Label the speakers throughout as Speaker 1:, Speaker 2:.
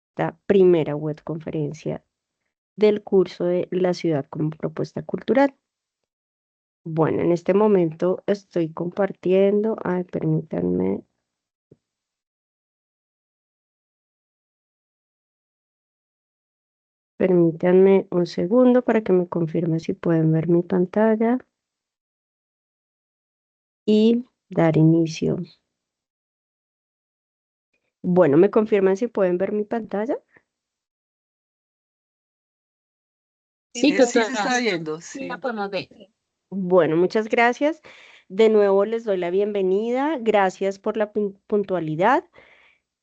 Speaker 1: esta primera webconferencia del curso de la ciudad como propuesta cultural. Bueno, en este momento estoy compartiendo. Ay, permítanme un segundo para que me confirme si pueden ver mi pantalla y dar inicio. Bueno, ¿me confirman si pueden ver mi pantalla?
Speaker 2: Sí,
Speaker 3: Sí se
Speaker 2: total.
Speaker 3: está viendo,
Speaker 2: Sí,
Speaker 3: sí.
Speaker 2: la podemos ver.
Speaker 1: Bueno, muchas gracias. De nuevo les doy la bienvenida. Gracias por la puntualidad.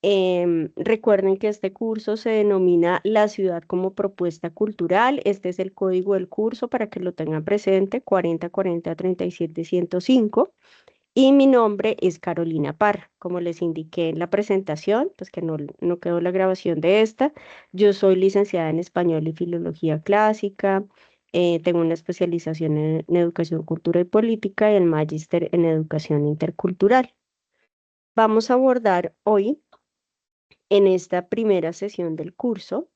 Speaker 1: Recuerden que este curso se denomina La ciudad como propuesta cultural. Este es el código del curso para que lo tengan presente, 404037-105. Y mi nombre es Carolina Parra. Como les indiqué en la presentación, pues que no quedó la grabación de esta. Yo soy licenciada en Español y Filología Clásica. Tengo una especialización en Educación, Cultura y Política y el magíster en Educación Intercultural. Vamos a abordar hoy, en esta primera sesión del curso,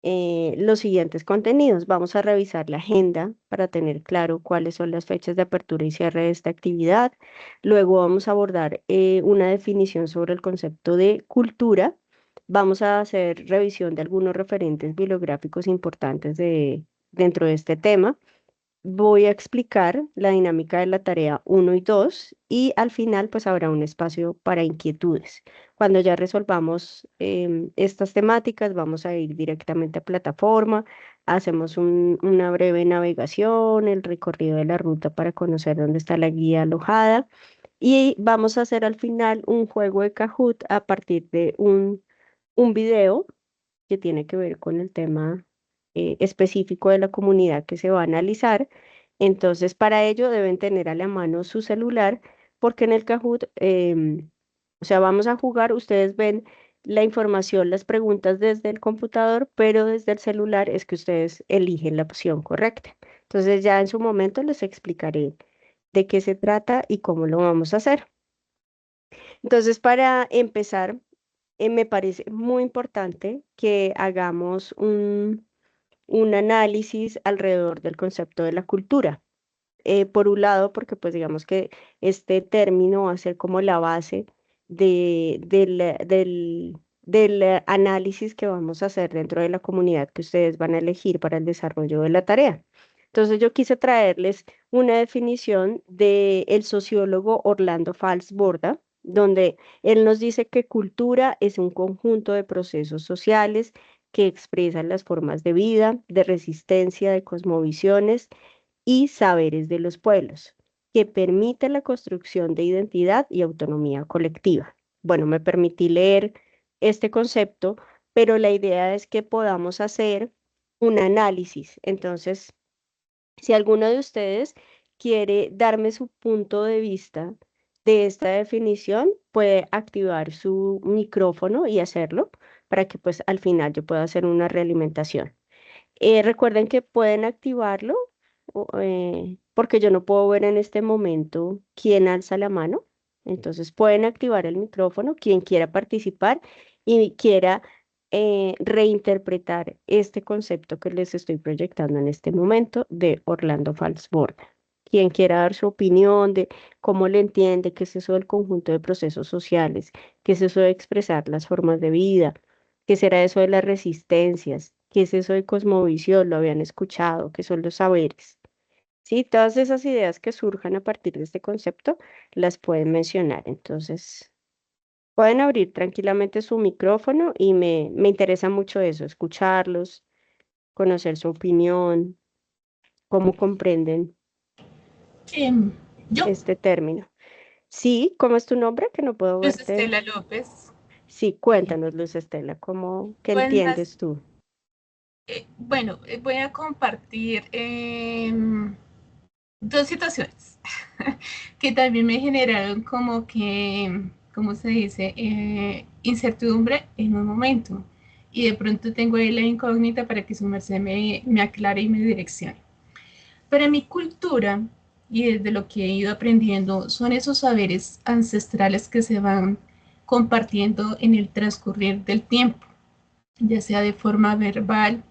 Speaker 1: los siguientes contenidos. Vamos a revisar la agenda para tener claro cuáles son las fechas de apertura y cierre de esta actividad. Luego vamos a abordar una definición sobre el concepto de cultura. Vamos a hacer revisión de algunos referentes bibliográficos importantes dentro de este tema. Voy a explicar la dinámica de la tarea 1 y 2 y al final pues habrá un espacio para inquietudes. Cuando ya resolvamos estas temáticas vamos a ir directamente a plataforma, hacemos una breve navegación, el recorrido de la ruta para conocer dónde está la guía alojada y vamos a hacer al final un juego de Kahoot a partir de un video que tiene que ver con el tema específico de la comunidad que se va a analizar. Entonces, para ello deben tener a la mano su celular, porque en el Kahoot, o sea, vamos a jugar, ustedes ven la información, las preguntas desde el computador, pero desde el celular es que ustedes eligen la opción correcta. Entonces, ya en su momento les explicaré de qué se trata y cómo lo vamos a hacer. Entonces, para empezar, me parece muy importante que hagamos un análisis alrededor del concepto de la cultura. Por un lado, porque pues digamos que este término va a ser como la base del análisis que vamos a hacer dentro de la comunidad que ustedes van a elegir para el desarrollo de la tarea. Entonces yo quise traerles una definición del sociólogo Orlando Falsborda, donde él nos dice que cultura es un conjunto de procesos sociales que expresan las formas de vida, de resistencia, de cosmovisiones y saberes de los pueblos, que permite la construcción de identidad y autonomía colectiva. Bueno, me permití leer este concepto, pero la idea es que podamos hacer un análisis. Entonces, si alguno de ustedes quiere darme su punto de vista de esta definición, puede activar su micrófono y hacerlo para que pues al final yo pueda hacer una realimentación. Recuerden que pueden activarlo porque yo no puedo ver en este momento quién alza la mano. Entonces pueden activar el micrófono, quien quiera participar y quiera reinterpretar este concepto que les estoy proyectando en este momento de Orlando Falsborda. Quien quiera dar su opinión de cómo le entiende, qué es eso del conjunto de procesos sociales, qué es eso de expresar las formas de vida, qué será eso de las resistencias, qué es eso de cosmovisión, lo habían escuchado, qué son los saberes. Sí, todas esas ideas que surjan a partir de este concepto las pueden mencionar. Entonces, pueden abrir tranquilamente su micrófono y me interesa mucho eso, escucharlos, conocer su opinión, cómo comprenden
Speaker 2: Em, yo,
Speaker 1: este término. Sí, ¿cómo es tu nombre? Que no puedo
Speaker 2: Luz
Speaker 1: verte.
Speaker 2: Estela López.
Speaker 1: Sí, cuéntanos, Luz Estela, ¿cómo, qué
Speaker 2: Buenas.
Speaker 1: entiendes tú?
Speaker 2: Bueno, voy a compartir dos situaciones que también me generaron como que, ¿cómo se dice? Incertidumbre en un momento. Y de pronto tengo ahí la incógnita para que su merced me aclare y me direccione. Pero en mi cultura y desde lo que he ido aprendiendo son esos saberes ancestrales que se van compartiendo en el transcurrir del tiempo. ya sea de forma verbal,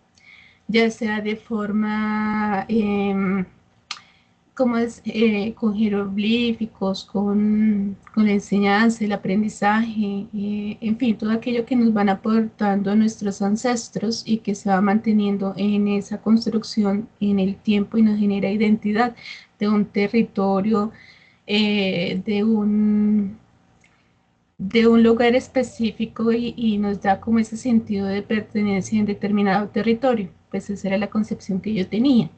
Speaker 2: ya sea de forma como es, con jeroglíficos, con la enseñanza, el aprendizaje, en fin, todo aquello que nos van aportando nuestros ancestros y que se va manteniendo en esa construcción en el tiempo y nos genera identidad de un territorio, de un lugar específico y nos da como ese sentido de pertenencia en determinado territorio. Pues esa era la concepción que yo tenía.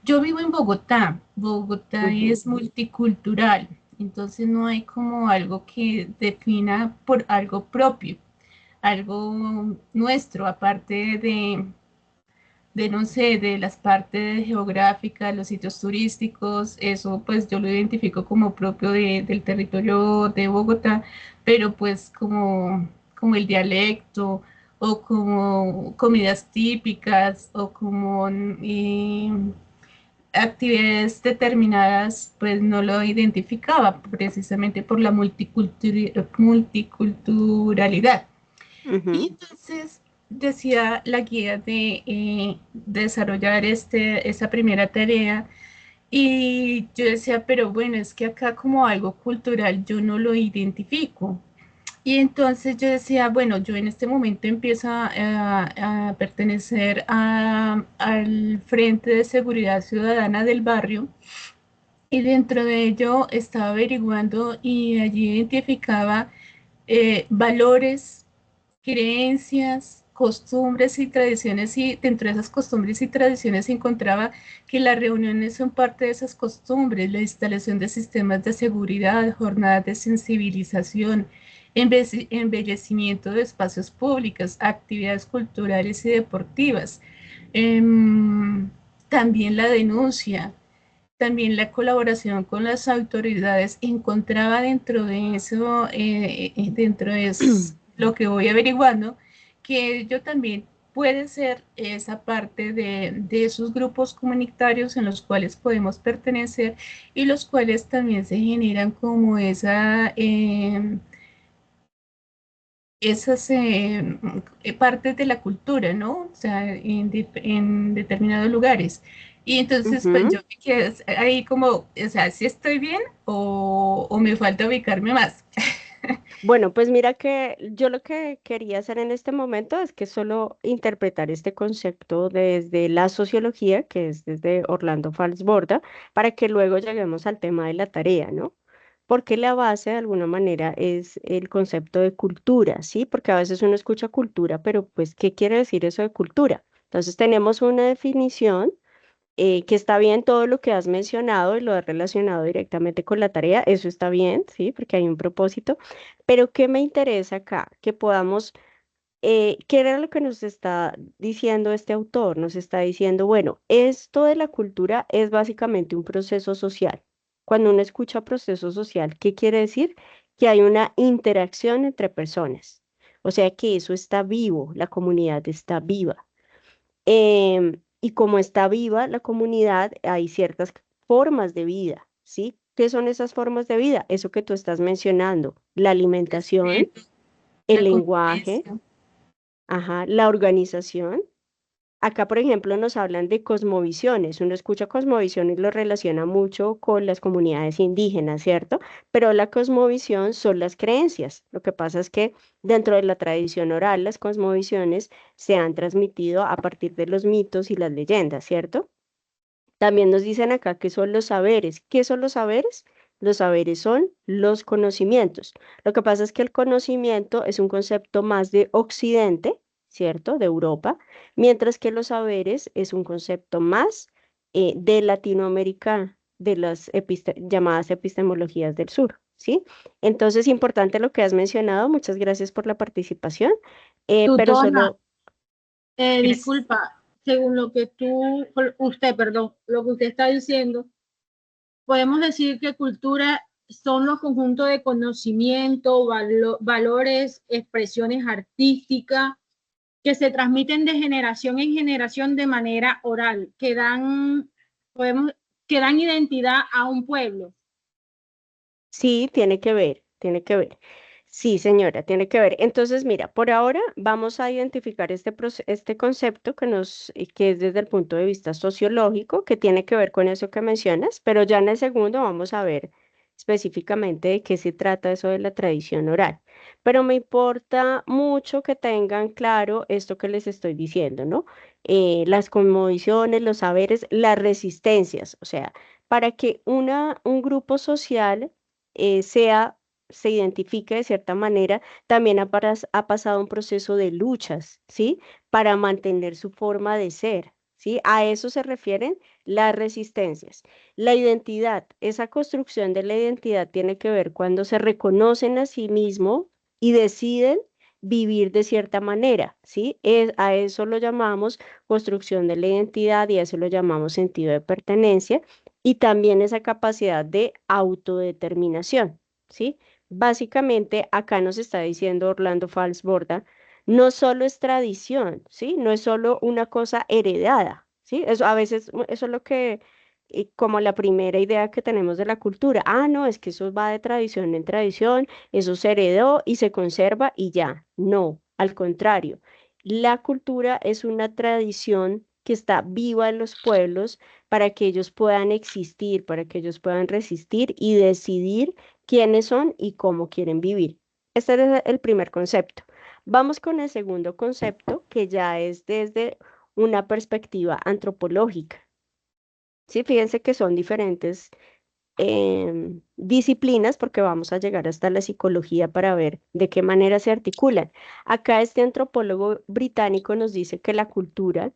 Speaker 2: Yo vivo en Bogotá. Bogotá
Speaker 1: Ujú.
Speaker 2: es multicultural, entonces no hay como algo que defina por algo propio, algo nuestro, aparte de no sé, de las partes geográficas, los sitios turísticos, eso pues yo lo identifico como propio del territorio de Bogotá, pero pues como el dialecto o como comidas típicas o como actividades determinadas, pues no lo identificaba precisamente por la multiculturalidad. Y
Speaker 1: Ujú.
Speaker 2: entonces decía la guía de desarrollar esa primera tarea y yo decía, pero bueno, es que acá como algo cultural yo no lo identifico. Y entonces yo decía, bueno, yo en este momento empiezo a pertenecer al Frente de Seguridad Ciudadana del barrio y dentro de ello estaba averiguando y allí identificaba valores, creencias, costumbres y tradiciones y dentro de esas costumbres y tradiciones se encontraba que las reuniones son parte de esas costumbres, la instalación de sistemas de seguridad, jornadas de sensibilización, embellecimiento de espacios públicos, actividades culturales y deportivas. Eh, También la denuncia, también la colaboración con las autoridades encontraba dentro de eso, dentro de lo que voy averiguando, que yo también puede ser esa parte de esos grupos comunitarios en los cuales podemos pertenecer y los cuales también se generan como esas partes de la cultura, ¿no? O sea, en determinados lugares. Y entonces, pues yo
Speaker 1: Ujú.
Speaker 2: me quedé ahí como, o sea, si estoy bien o me falta ubicarme más.
Speaker 1: Bueno, pues mira que yo lo que quería hacer en este momento es que solo interpretar este concepto desde la sociología, que es desde Orlando Falsborda, para que luego lleguemos al tema de la tarea, ¿no? Porque la base de alguna manera es el concepto de cultura, ¿sí? Porque a veces uno escucha cultura, pero pues, ¿qué quiere decir eso de cultura? Entonces tenemos una definición que está bien todo lo que has mencionado y lo has relacionado directamente con la tarea, eso está bien, ¿sí? Porque hay un propósito, pero ¿qué me interesa acá? Que podamos, ¿qué era lo que nos está diciendo este autor? Nos está diciendo, bueno, esto de la cultura es básicamente un proceso social. Cuando uno escucha proceso social, ¿qué quiere decir? Que hay una interacción entre personas. O sea que eso está vivo, la comunidad está viva. Y como está viva la comunidad, hay ciertas formas de vida, ¿sí? ¿Qué son esas formas de vida? Eso que tú estás mencionando, la alimentación, el
Speaker 2: La
Speaker 1: lenguaje,
Speaker 2: convivencia.
Speaker 1: ajá, la organización. Acá, por ejemplo, nos hablan de cosmovisiones. Uno escucha cosmovisión y lo relaciona mucho con las comunidades indígenas, ¿cierto? Pero la cosmovisión son las creencias. Lo que pasa es que dentro de la tradición oral, las cosmovisiones se han transmitido a partir de los mitos y las leyendas, ¿cierto? También nos dicen acá que son los saberes. ¿Qué son los saberes? Los saberes son los conocimientos. Lo que pasa es que el conocimiento es un concepto más de Occidente, ¿cierto? De Europa, mientras que los saberes es un concepto más de Latinoamérica, de las llamadas epistemologías del sur, ¿sí? Entonces, importante lo que has mencionado. Muchas gracias por la participación, pero
Speaker 3: Tutona,
Speaker 1: solo...
Speaker 2: Gracias.
Speaker 3: disculpa, según lo que perdón, lo que usted está diciendo, podemos decir que cultura son los conjuntos de conocimiento, valores, expresiones artísticas que se transmiten de generación en generación de manera oral, podemos, que dan identidad a un pueblo.
Speaker 1: Sí, tiene que ver, tiene que ver. Sí, señora, tiene que ver. Entonces, mira, por ahora vamos a identificar este concepto que es desde el punto de vista sociológico, que tiene que ver con eso que mencionas, pero ya en el segundo vamos a ver específicamente de qué se trata eso de la tradición oral. Pero me importa mucho que tengan claro esto que les estoy diciendo, ¿no? Las cosmovisiones, los saberes, las resistencias, o sea, para que un grupo social sea se identifique de cierta manera, también ha pasado un proceso de luchas, ¿sí? Para mantener su forma de ser, ¿sí? A eso se refieren las resistencias. La identidad, esa construcción de la identidad tiene que ver cuando se reconocen a sí mismo y deciden vivir de cierta manera, ¿sí? A eso lo llamamos construcción de la identidad y a eso lo llamamos sentido de pertenencia y también esa capacidad de autodeterminación, ¿sí? Básicamente, acá nos está diciendo Orlando Falsborda, no solo es tradición, ¿sí? No es solo una cosa heredada, ¿sí? Eso a veces, eso es lo que, como la primera idea que tenemos de la cultura. Ah, no, es que eso va de tradición en tradición, eso se heredó y se conserva y ya. No, al contrario, la cultura es una tradición que está viva en los pueblos para que ellos puedan existir, para que ellos puedan resistir y decidir quiénes son y cómo quieren vivir. Este es el primer concepto. Vamos con el segundo concepto, que ya es desde una perspectiva antropológica. Sí, fíjense que son diferentes disciplinas porque vamos a llegar hasta la psicología para ver de qué manera se articulan. Acá este antropólogo británico nos dice que la cultura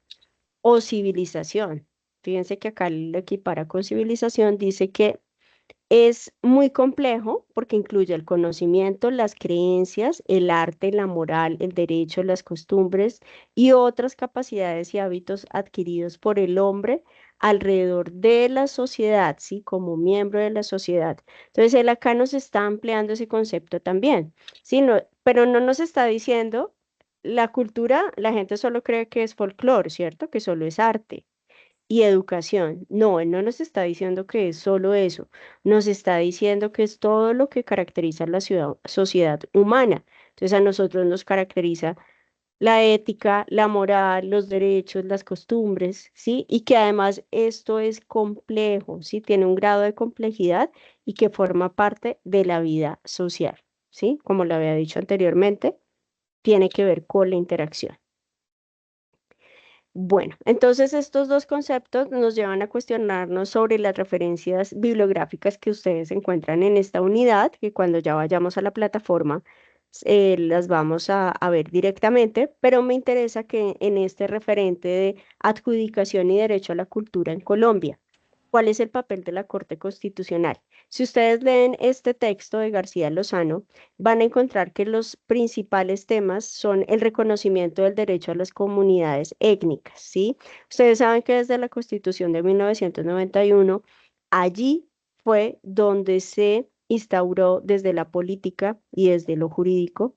Speaker 1: o civilización, fíjense que acá lo equipara con civilización, dice que es muy complejo porque incluye el conocimiento, las creencias, el arte, la moral, el derecho, las costumbres y otras capacidades y hábitos adquiridos por el hombre alrededor de la sociedad, ¿sí? Como miembro de la sociedad. Entonces, él acá nos está ampliando ese concepto también, ¿sí? Pero no nos está diciendo la cultura, la gente solo cree que es folclore, ¿cierto? Que solo es arte y educación. No, él no nos está diciendo que es solo eso, nos está diciendo que es todo lo que caracteriza a la sociedad humana. Entonces a nosotros nos caracteriza la ética, la moral, los derechos, las costumbres, ¿sí? Y que además esto es complejo, ¿sí? Tiene un grado de complejidad y que forma parte de la vida social, ¿sí? Como lo había dicho anteriormente, tiene que ver con la interacción. Bueno, entonces estos dos conceptos nos llevan a cuestionarnos sobre las referencias bibliográficas que ustedes encuentran en esta unidad, que cuando ya vayamos a la plataforma las vamos a ver directamente, pero me interesa que en este referente de adjudicación y derecho a la cultura en Colombia, ¿cuál es el papel de la Corte Constitucional? Si ustedes leen este texto de García Lozano, van a encontrar que los principales temas son el reconocimiento del derecho a las comunidades étnicas, ¿sí? Ustedes saben que desde la Constitución de 1991, allí fue donde se instauró desde la política y desde lo jurídico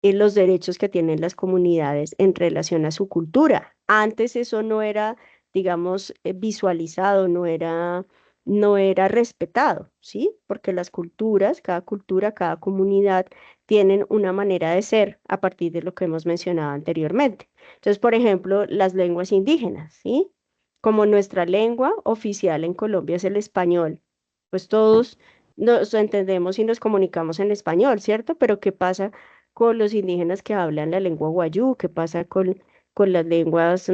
Speaker 1: los derechos que tienen las comunidades en relación a su cultura. Antes eso no era, digamos, visualizado, no era respetado, ¿sí? Porque las culturas, cada cultura, cada comunidad tienen una manera de ser a partir de lo que hemos mencionado anteriormente. Entonces, por ejemplo, las lenguas indígenas, ¿sí? Como nuestra lengua oficial en Colombia es el español, pues todos nos entendemos y nos comunicamos en español, ¿cierto? Pero ¿qué pasa con los indígenas que hablan la lengua guayú? ¿Qué pasa con las lenguas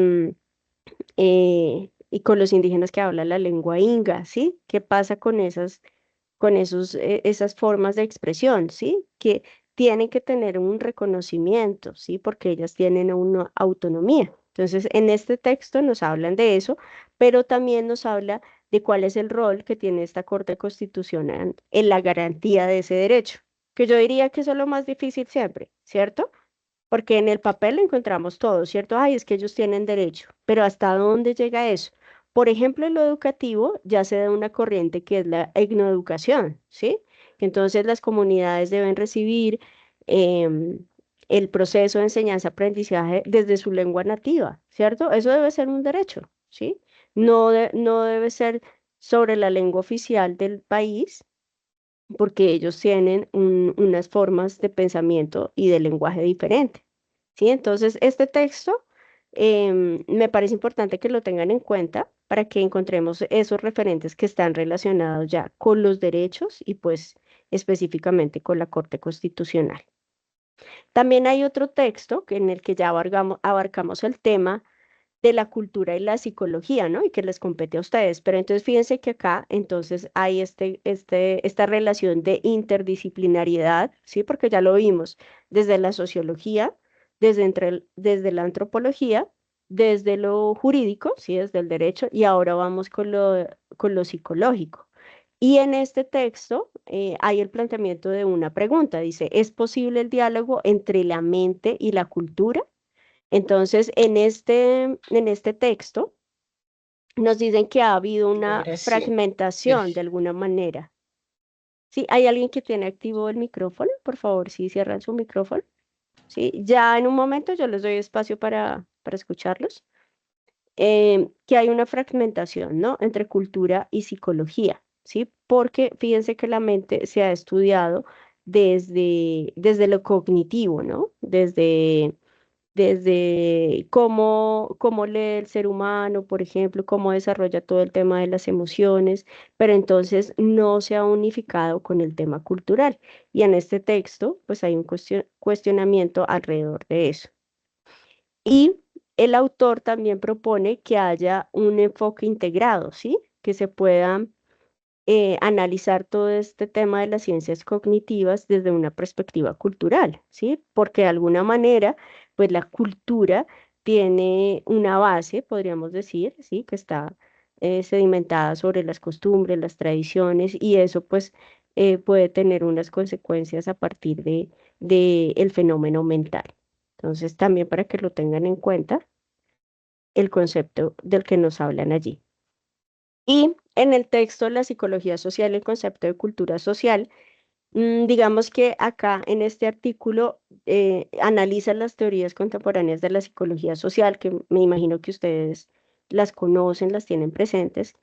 Speaker 1: y con los indígenas que hablan la lengua inga? ¿Sí? ¿Qué pasa con esas formas de expresión? ¿Sí? Que tienen que tener un reconocimiento, ¿sí? Porque ellas tienen una autonomía. Entonces, en este texto nos hablan de eso, pero también nos habla de cuál es el rol que tiene esta Corte Constitucional en la garantía de ese derecho, que yo diría que eso es lo más difícil siempre, ¿cierto? Porque en el papel lo encontramos todo, ¿cierto? Ay, es que ellos tienen derecho, pero ¿hasta dónde llega eso? Por ejemplo, en lo educativo ya se da una corriente que es la etnoeducación, ¿sí? Que entonces las comunidades deben recibir em, el proceso de enseñanza-aprendizaje desde su lengua nativa, ¿cierto? Eso debe ser un derecho, ¿sí? No debe ser sobre la lengua oficial del país, porque ellos tienen unas formas de pensamiento y de lenguaje diferente. ¿Sí? Entonces, este texto me parece importante que lo tengan en cuenta para que encontremos esos referentes que están relacionados ya con los derechos y pues específicamente con la Corte Constitucional. También hay otro texto en el que ya abarcamos el tema de la cultura y la psicología, ¿no? Y que les compete a ustedes. Pero entonces fíjense que acá entonces hay esta relación de interdisciplinariedad, ¿sí? Porque ya lo vimos desde la sociología, desde la antropología, desde lo jurídico, ¿sí? Desde el derecho, y ahora vamos con lo psicológico. Y en este texto hay el planteamiento de una pregunta. Dice, ¿es posible el diálogo entre la mente y la cultura? Entonces, en este texto nos dicen que ha habido una
Speaker 4: Gracias.
Speaker 1: fragmentación de alguna manera. ¿Sí? ¿Hay alguien que tiene activo el micrófono? Por favor, sí, cierran su micrófono. ¿Sí? Ya en un momento yo les doy espacio para escucharlos. Que hay una fragmentación, ¿no? Entre cultura y psicología, ¿sí? Porque fíjense que la mente se ha estudiado desde lo cognitivo, ¿no? Desde cómo lee el ser humano, por ejemplo, cómo desarrolla todo el tema de las emociones, pero entonces no se ha unificado con el tema cultural. Y en este texto, pues hay un cuestionamiento alrededor de eso. Y el autor también propone que haya un enfoque integrado, ¿sí? Que se pueda analizar todo este tema de las ciencias cognitivas desde una perspectiva cultural, ¿sí? Porque de alguna manera, pues la cultura tiene una base, podríamos decir, ¿sí? Que está sedimentada sobre las costumbres, las tradiciones, y eso pues puede tener unas consecuencias a partir de el fenómeno mental. Entonces, también para que lo tengan en cuenta, el concepto del que nos hablan allí. Y en el texto La psicología social, el concepto de cultura social, digamos que acá en este artículo analiza las teorías contemporáneas de la psicología social, que me imagino que ustedes las conocen, las tienen presentes,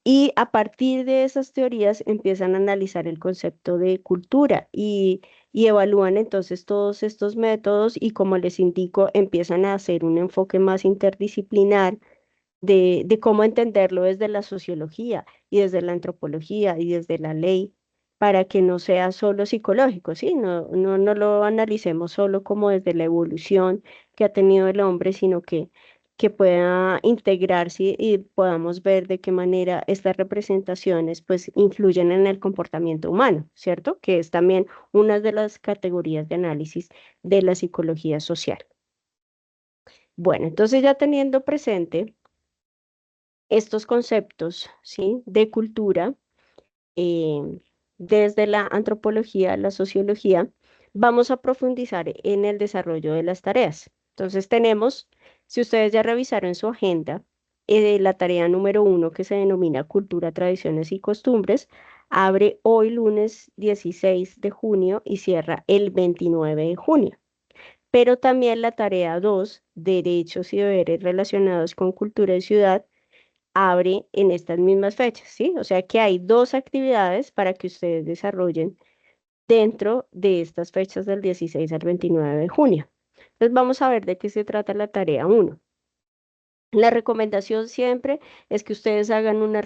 Speaker 1: y a partir de esas teorías empiezan a analizar el concepto de cultura y evalúan entonces todos estos métodos y como les indico, empiezan a hacer un enfoque más interdisciplinar de cómo entenderlo desde la sociología y desde la antropología y desde la ley, para que no sea solo psicológico, ¿sí? No lo analicemos solo como desde la evolución que ha tenido el hombre, sino que pueda integrarse y podamos ver de qué manera estas representaciones pues influyen en el comportamiento humano, ¿cierto? Que es también una de las categorías de análisis de la psicología social. Bueno, entonces ya teniendo presente estos conceptos, ¿sí? De cultura, eh, desde la antropología, la sociología, vamos a profundizar en el desarrollo de las tareas. Entonces tenemos, si ustedes ya revisaron su agenda, la tarea número 1 que se denomina Cultura, Tradiciones y Costumbres, abre hoy lunes 16 de junio y cierra el 29 de junio. Pero también la tarea 2, Derechos y deberes relacionados con cultura y ciudad, abre en estas mismas fechas, ¿sí? O sea que hay dos actividades para que ustedes desarrollen dentro de estas fechas del 16 al 29 de junio. Entonces vamos a ver de qué se trata la tarea 1. La recomendación siempre es que ustedes hagan una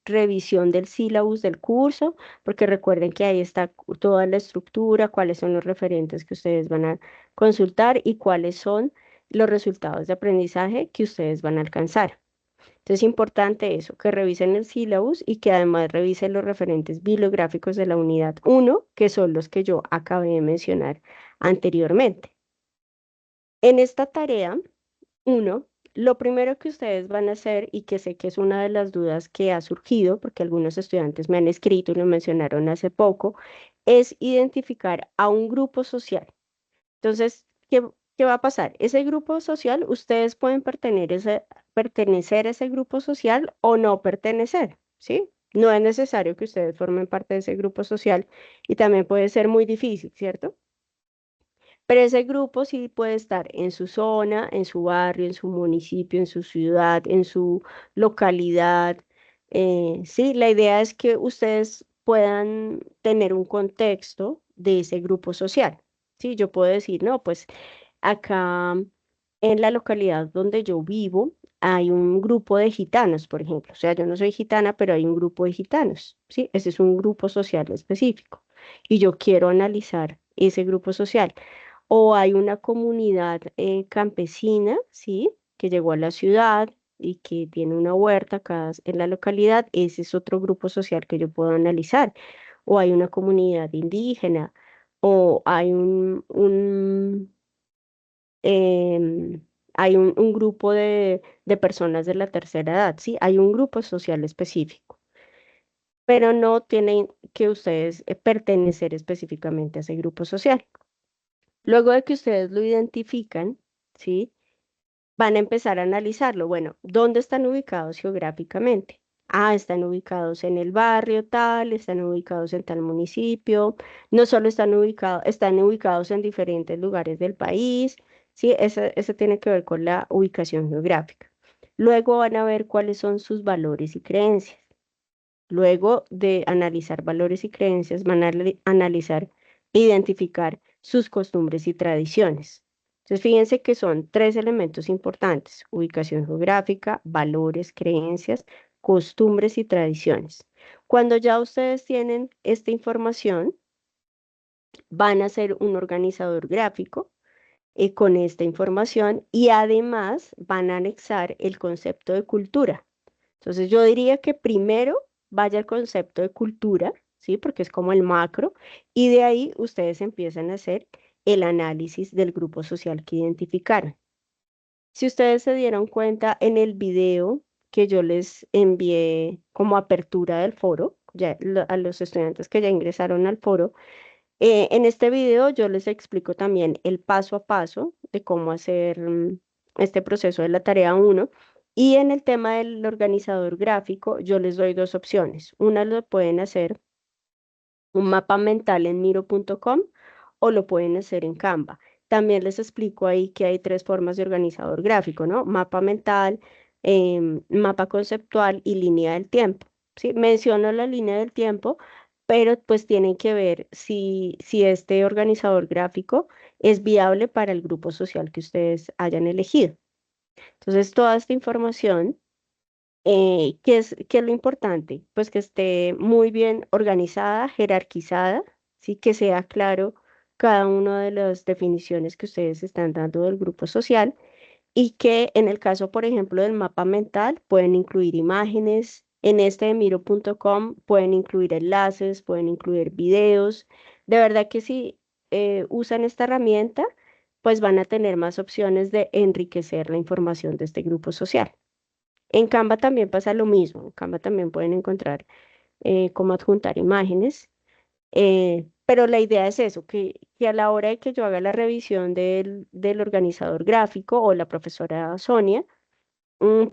Speaker 1: revisión del sílabus del curso, porque recuerden que ahí está toda la estructura, cuáles son los referentes que ustedes van a consultar y cuáles son los resultados de aprendizaje que ustedes van a alcanzar. Entonces es importante eso, que revisen el sílabus y que además revisen los referentes bibliográficos de la unidad 1, que son los que yo acabé de mencionar anteriormente. En esta tarea 1, lo primero que ustedes van a hacer, y que sé que es una de las dudas que ha surgido, porque algunos estudiantes me han escrito y lo mencionaron hace poco, es identificar a un grupo social. Entonces, ¿qué va a pasar? Ese grupo social, ustedes pueden pertenecer a ese grupo social o no pertenecer, ¿sí? No es necesario que ustedes formen parte de ese grupo social y también puede ser muy difícil, ¿cierto? Pero ese grupo sí puede estar en su zona, en su barrio, en su municipio, en su ciudad, en su localidad. Sí, la idea es que ustedes puedan tener un contexto de ese grupo social. ¿Sí? Yo puedo decir, no, pues acá en la localidad donde yo vivo hay un grupo de gitanos, por ejemplo. O sea, yo no soy gitana, pero hay un grupo de gitanos, ¿sí? Ese es un grupo social específico. Y yo quiero analizar ese grupo social. O hay una comunidad campesina, ¿sí? Que llegó a la ciudad y que tiene una huerta acá en la localidad. Ese es otro grupo social que yo puedo analizar. O hay una comunidad indígena, o hay un grupo de personas de la tercera edad, ¿sí? Hay un grupo social específico, pero no tienen que ustedes pertenecer específicamente a ese grupo social. Luego de que ustedes lo identifican, ¿sí? Van a empezar a analizarlo. Bueno, ¿dónde están ubicados geográficamente? Ah, están ubicados en el barrio tal, están ubicados en tal municipio, no solo están ubicados en diferentes lugares del país, ¿sí? Eso tiene que ver con la ubicación geográfica. Luego van a ver cuáles son sus valores y creencias. Luego de analizar valores y creencias, van a analizar e identificar sus costumbres y tradiciones. Entonces, fíjense que son tres elementos importantes: ubicación geográfica, valores, creencias, costumbres y tradiciones. Cuando ya ustedes tienen esta información, van a ser un organizador gráfico con esta información y además van a anexar el concepto de cultura. Entonces yo diría que primero vaya al concepto de cultura, ¿sí? Porque es como el macro, y de ahí ustedes empiezan a hacer el análisis del grupo social que identificaron. Si ustedes se dieron cuenta en el video que yo les envié como apertura del foro, ya a los estudiantes que ya ingresaron al foro, en este video yo les explico también el paso a paso de cómo hacer este proceso de la tarea 1. Y en el tema del organizador gráfico, yo les doy dos opciones. Una lo pueden hacer un mapa mental en miro.com o lo pueden hacer en Canva. También les explico ahí que hay tres formas de organizador gráfico, ¿no? Mapa mental, mapa conceptual y línea del tiempo. ¿Sí? Menciono la línea del tiempo, pero pues tienen que ver si este organizador gráfico es viable para el grupo social que ustedes hayan elegido. Entonces, toda esta información, ¿qué es lo importante? Pues que esté muy bien organizada, jerarquizada, ¿sí? Que sea claro cada una de las definiciones que ustedes están dando del grupo social y que en el caso, por ejemplo, del mapa mental, pueden incluir imágenes. En este de miro.com pueden incluir enlaces, pueden incluir videos. De verdad que si usan esta herramienta, pues van a tener más opciones de enriquecer la información de este grupo social. En Canva también pasa lo mismo. En Canva también pueden encontrar cómo adjuntar imágenes. Pero la idea es eso, que a la hora de que yo haga la revisión del organizador gráfico o la profesora Sonia,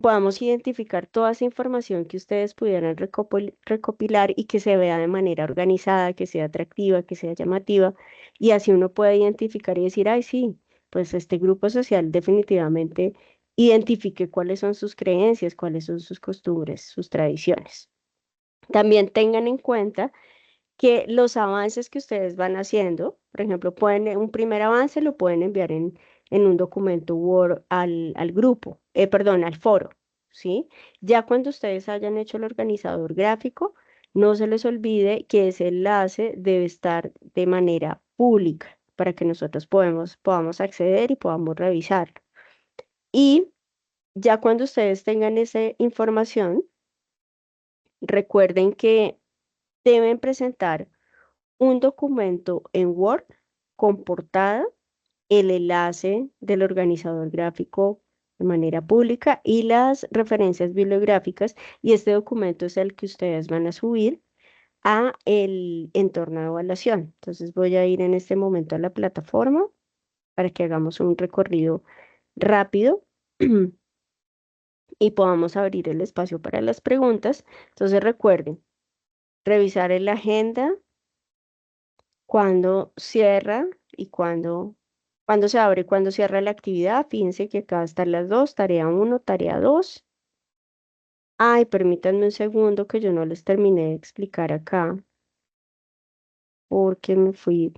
Speaker 1: podamos identificar toda esa información que ustedes pudieran recopilar y que se vea de manera organizada, que sea atractiva, que sea llamativa, y así uno puede identificar y decir, ay, sí, pues este grupo social definitivamente identifique cuáles son sus creencias, cuáles son sus costumbres, sus tradiciones. También tengan en cuenta que los avances que ustedes van haciendo, por ejemplo, un primer avance lo pueden enviar en un documento Word al grupo, perdón, al foro, ¿sí? Ya cuando ustedes hayan hecho el organizador gráfico, no se les olvide que ese enlace debe estar de manera pública para que nosotros podamos acceder y podamos revisarlo. Y ya cuando ustedes tengan esa información, recuerden que deben presentar un documento en Word con portada, el enlace del organizador gráfico de manera pública y las referencias bibliográficas, y este documento es el que ustedes van a subir a el entorno de evaluación. Entonces voy a ir en este momento a la plataforma para que hagamos un recorrido rápido y podamos abrir el espacio para las preguntas. Entonces recuerden revisar en la agenda cuando cierra y cuando se abre y cuando cierra la actividad. Fíjense que acá están las dos, tarea 1, tarea 2. Ay, permítanme un segundo que yo no les terminé de explicar acá. porque me fui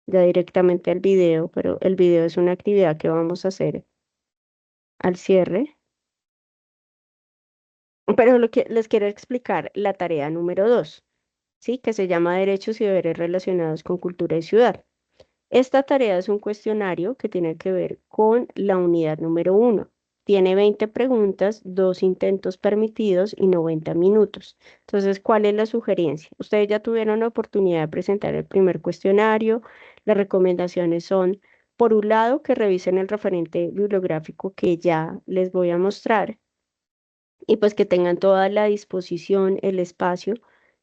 Speaker 1: ya directamente al video, pero el video es una actividad que vamos a hacer al cierre. Pero lo que les quiero explicar, la tarea número 2, ¿sí? Que se llama Derechos y Deberes relacionados con cultura y ciudad. Esta tarea es un cuestionario que tiene que ver con la unidad número 1. Tiene 20 preguntas, 2 intentos permitidos y 90 minutos. Entonces, ¿cuál es la sugerencia? Ustedes ya tuvieron la oportunidad de presentar el primer cuestionario. Las recomendaciones son, por un lado, que revisen el referente bibliográfico que ya les voy a mostrar y pues que tengan toda la disposición, el espacio,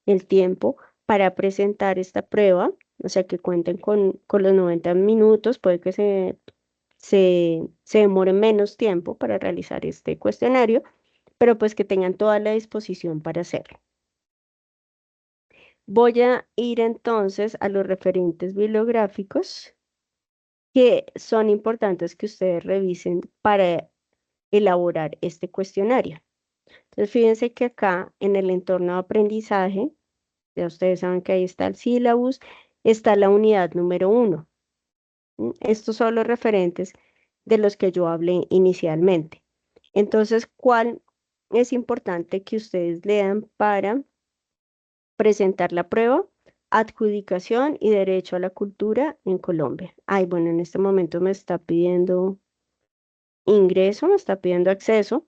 Speaker 1: el tiempo para presentar esta prueba, o sea, que cuenten con los 90 minutos, puede que se demore menos tiempo para realizar este cuestionario, pero pues que tengan toda la disposición para hacerlo. Voy a ir entonces a los referentes bibliográficos que son importantes que ustedes revisen para elaborar este cuestionario. Entonces, fíjense que acá en el entorno de aprendizaje, ya ustedes saben que ahí está el sílabus, está la unidad número 1. Estos son los referentes de los que yo hablé inicialmente. Entonces, ¿cuál es importante que ustedes lean para presentar la prueba? Adjudicación y derecho a la cultura en Colombia. Ay, bueno, en este momento me está pidiendo ingreso, me está pidiendo acceso.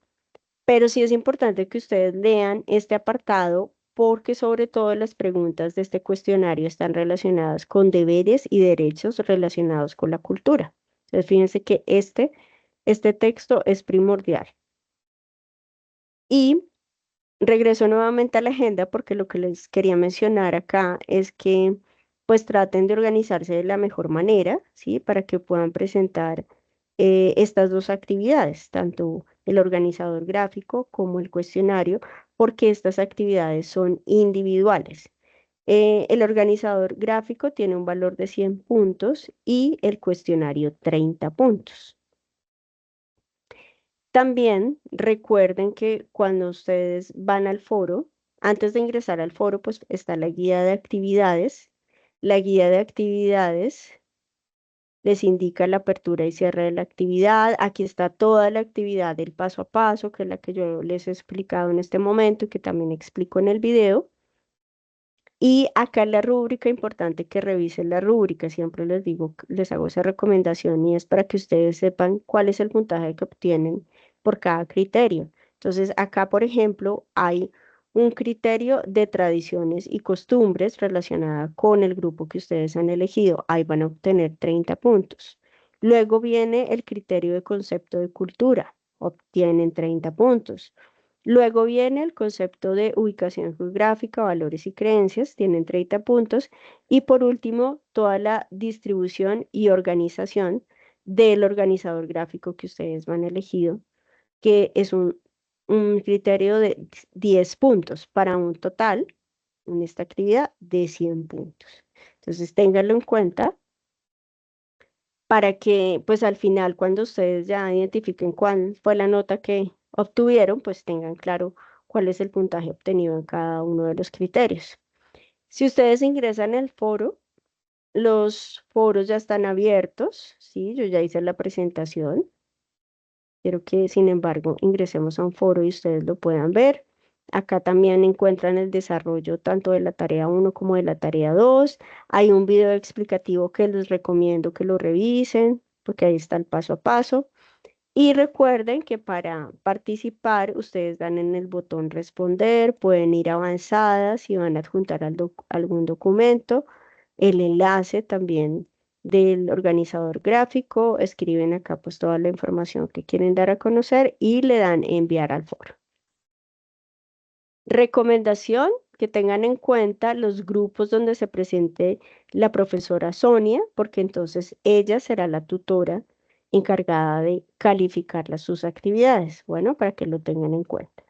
Speaker 1: Pero sí es importante que ustedes lean este apartado porque sobre todo las preguntas de este cuestionario están relacionadas con deberes y derechos relacionados con la cultura. Entonces, fíjense que este texto es primordial. Y regreso nuevamente a la agenda porque lo que les quería mencionar acá es que pues traten de organizarse de la mejor manera, ¿sí? Para que puedan presentar estas dos actividades, tanto el organizador gráfico como el cuestionario, porque estas actividades son individuales. El organizador gráfico tiene un valor de 100 puntos y el cuestionario 30 puntos. También recuerden que cuando ustedes van al foro, antes de ingresar al foro, pues está la guía de actividades. La guía de actividades les indica la apertura y cierre de la actividad. Aquí está toda la actividad del paso a paso, que es la que yo les he explicado en este momento y que también explico en el video. Y acá en la rúbrica, importante que revisen la rúbrica, siempre les digo, les hago esa recomendación y es para que ustedes sepan cuál es el puntaje que obtienen por cada criterio. Entonces, acá, por ejemplo, hay un criterio de tradiciones y costumbres relacionada con el grupo que ustedes han elegido. Ahí van a obtener 30 puntos. Luego viene el criterio de concepto de cultura, obtienen 30 puntos. Luego viene el concepto de ubicación geográfica, valores y creencias, tienen 30 puntos. Y por último, toda la distribución y organización del organizador gráfico que ustedes van elegido, que es un criterio de 10 puntos para un total en esta actividad de 100 puntos. Entonces, ténganlo en cuenta para que pues al final cuando ustedes ya identifiquen cuál fue la nota que obtuvieron, pues tengan claro cuál es el puntaje obtenido en cada uno de los criterios. Si ustedes ingresan al foro, los foros ya están abiertos, ¿sí? Yo ya hice la presentación. Quiero que, sin embargo, ingresemos a un foro y ustedes lo puedan ver. Acá también encuentran el desarrollo tanto de la tarea 1 como de la tarea 2. Hay un video explicativo que les recomiendo que lo revisen, porque ahí está el paso a paso. Y recuerden que para participar, ustedes dan en el botón responder, pueden ir a avanzadas y van a adjuntar algún documento, el enlace también del organizador gráfico, escriben acá pues toda la información que quieren dar a conocer y le dan enviar al foro. Recomendación, que tengan en cuenta los grupos donde se presente la profesora Sonia, porque entonces ella será la tutora encargada de calificar sus actividades. Bueno, para que lo tengan en cuenta.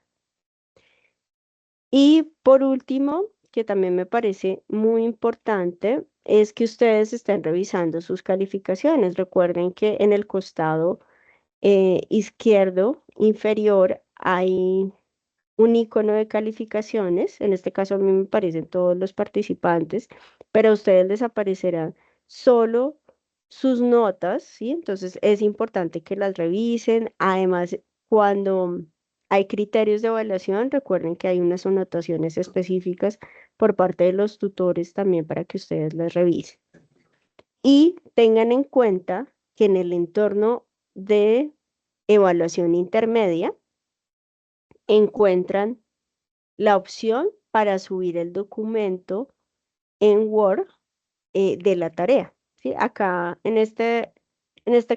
Speaker 1: Y por último, que también me parece muy importante, es que ustedes estén revisando sus calificaciones. Recuerden que en el costado izquierdo inferior hay un icono de calificaciones. En este caso a mí me aparecen todos los participantes, pero a ustedes les aparecerán solo sus notas, ¿sí? Entonces es importante que las revisen. Además, cuando hay criterios de evaluación, recuerden que hay unas anotaciones específicas por parte de los tutores también para que ustedes las revisen. Y tengan en cuenta que en el entorno de evaluación intermedia encuentran la opción para subir el documento en Word de la tarea, ¿sí? Acá en este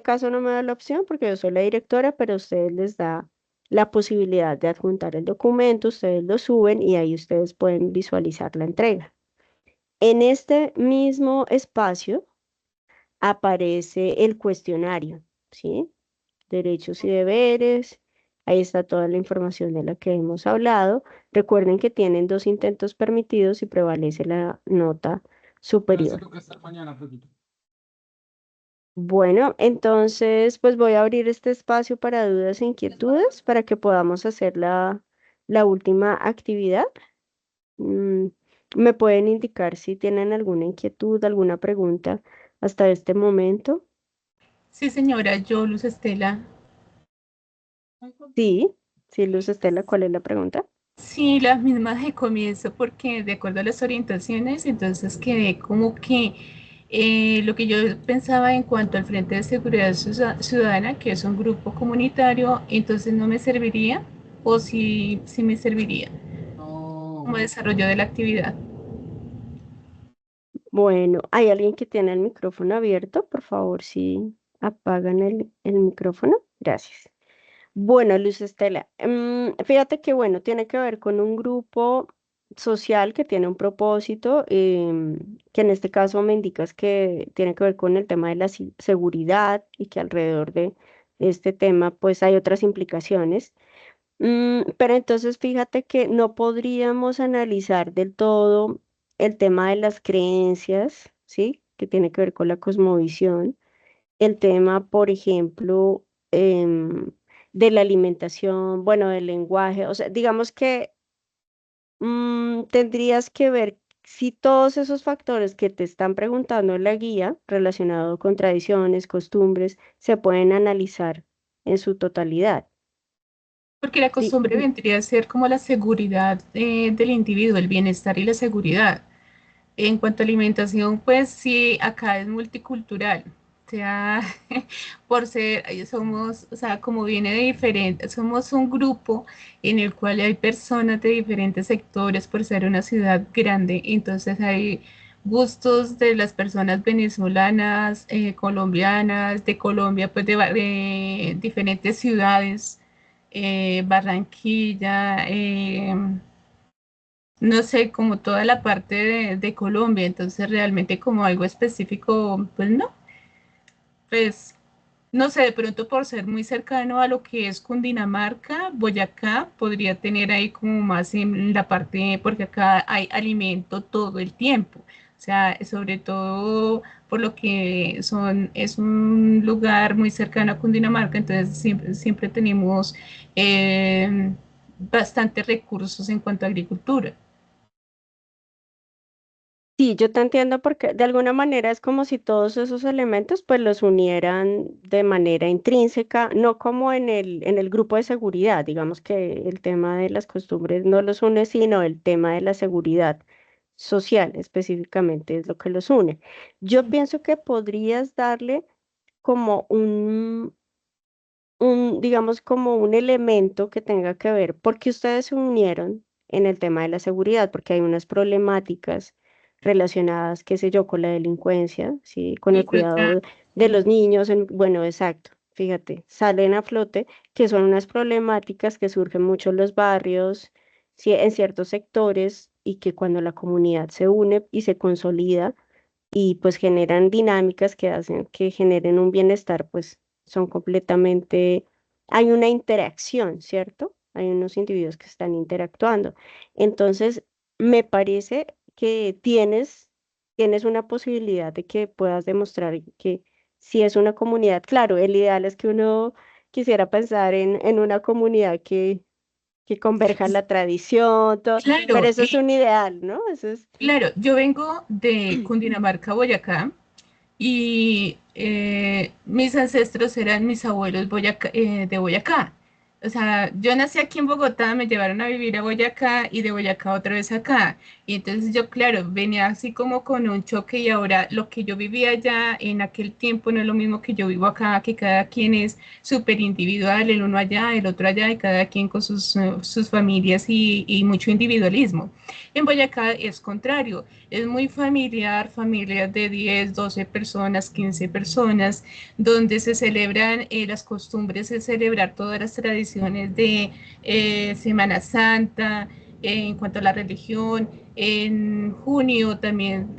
Speaker 1: caso no me da la opción porque yo soy la directora, pero a ustedes les da la posibilidad de adjuntar el documento, ustedes lo suben y ahí ustedes pueden visualizar la entrega. En este mismo espacio aparece el cuestionario, ¿sí? Derechos y deberes. Ahí está toda la información de la que hemos hablado. Recuerden que tienen 2 intentos permitidos y prevalece la nota superior. Bueno, entonces pues voy a abrir este espacio para dudas e inquietudes para que podamos hacer la última actividad. Mm, ¿Me pueden indicar si tienen alguna inquietud, alguna pregunta hasta este momento?
Speaker 2: Sí, señora, yo, Luz Estela.
Speaker 1: Sí, sí, Luz Estela, ¿cuál es la pregunta?
Speaker 2: Sí, las mismas de comienzo, porque de acuerdo a las orientaciones, entonces quedé como que lo que yo pensaba en cuanto al Frente de Seguridad Ciudadana, que es un grupo comunitario, entonces no me serviría, o sí me serviría como desarrollo de la actividad.
Speaker 1: Bueno, ¿hay alguien que tiene el micrófono abierto? Por favor, si apagan el micrófono. Gracias. Bueno, Luz Estela, fíjate que bueno, tiene que ver con un grupo social que tiene un propósito, que en este caso me indicas que tiene que ver con el tema de la seguridad y que alrededor de este tema pues hay otras implicaciones. Pero entonces fíjate que no podríamos analizar del todo el tema de las creencias, ¿sí? Que tiene que ver con la cosmovisión. El tema, por ejemplo, de la alimentación, bueno, del lenguaje. O sea, digamos que tendrías que ver si todos esos factores que te están preguntando en la guía, relacionado con tradiciones, costumbres, se pueden analizar en su totalidad.
Speaker 2: Porque la
Speaker 1: Sí,
Speaker 2: costumbre vendría a ser como la seguridad del individuo, el bienestar y la seguridad. En cuanto a alimentación, pues sí, acá es multicultural. O sea, por ser, somos, o sea, como viene de diferentes, somos un grupo en el cual hay personas de diferentes sectores por ser una ciudad grande. Entonces hay gustos de las personas venezolanas, colombianas, de Colombia, pues de diferentes ciudades, Barranquilla, no sé, como toda la parte de Colombia, entonces realmente como algo específico, pues no, pues no sé, de pronto por ser muy cercano a lo que es Cundinamarca, Boyacá, podría tener ahí como más en la parte, porque acá hay alimento todo el tiempo, o sea, sobre todo por lo que es un lugar muy cercano a Cundinamarca, entonces siempre tenemos bastantes recursos en cuanto a agricultura.
Speaker 1: sí, yo te entiendo porque de alguna manera es como si todos esos elementos pues los unieran de manera intrínseca, no como en el grupo de seguridad, digamos que el tema de las costumbres no los une, sino el tema de la seguridad social específicamente es lo que los une. Yo pienso que podrías darle como digamos, como un elemento que tenga que ver, porque ustedes se unieron en el tema de la seguridad, porque hay unas problemáticas relacionadas, qué sé yo, con la delincuencia, ¿sí? Con el
Speaker 2: Y otra,
Speaker 1: cuidado de los niños, bueno, exacto, fíjate, salen a flote, que son unas problemáticas que surgen mucho en los barrios, ¿sí? En ciertos sectores, y que cuando la comunidad se une y se consolida, y pues generan dinámicas que hacen que generen un bienestar, pues son completamente, hay una interacción, ¿cierto? Hay unos individuos que están interactuando. Entonces, me parece que tienes una posibilidad de que puedas demostrar que si es una comunidad, claro, el ideal es que uno quisiera pensar en una comunidad que converjan la tradición, todo, pero
Speaker 2: Claro,
Speaker 1: eso es un ideal, ¿no? Eso es...
Speaker 2: claro, yo vengo de Cundinamarca, Boyacá, y mis ancestros eran mis abuelos de Boyacá. O sea, yo nací aquí en Bogotá, me llevaron a vivir a Boyacá y de Boyacá otra vez acá. Y entonces yo, claro, venía así como con un choque y ahora lo que yo vivía allá en aquel tiempo no es lo mismo que yo vivo acá, que cada quien es súper individual, el uno allá, el otro allá y cada quien con sus familias y mucho individualismo. En Boyacá es contrario, es muy familiar, familias de 10, 12 personas, 15 personas, donde se celebran las costumbres de celebrar todas las tradiciones de Semana Santa, en cuanto a la religión, en junio también,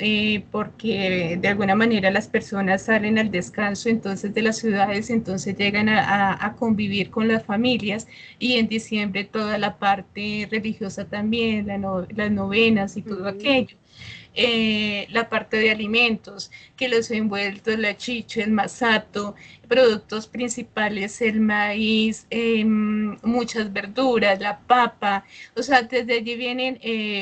Speaker 2: porque de alguna manera las personas salen al descanso entonces de las ciudades, entonces llegan a convivir con las familias y en diciembre toda la parte religiosa también, las novenas y todo
Speaker 1: Mm.
Speaker 2: aquello. La parte de alimentos, que los envueltos, la chicha, el masato, productos principales, el maíz, muchas verduras, la papa, o sea, desde allí vienen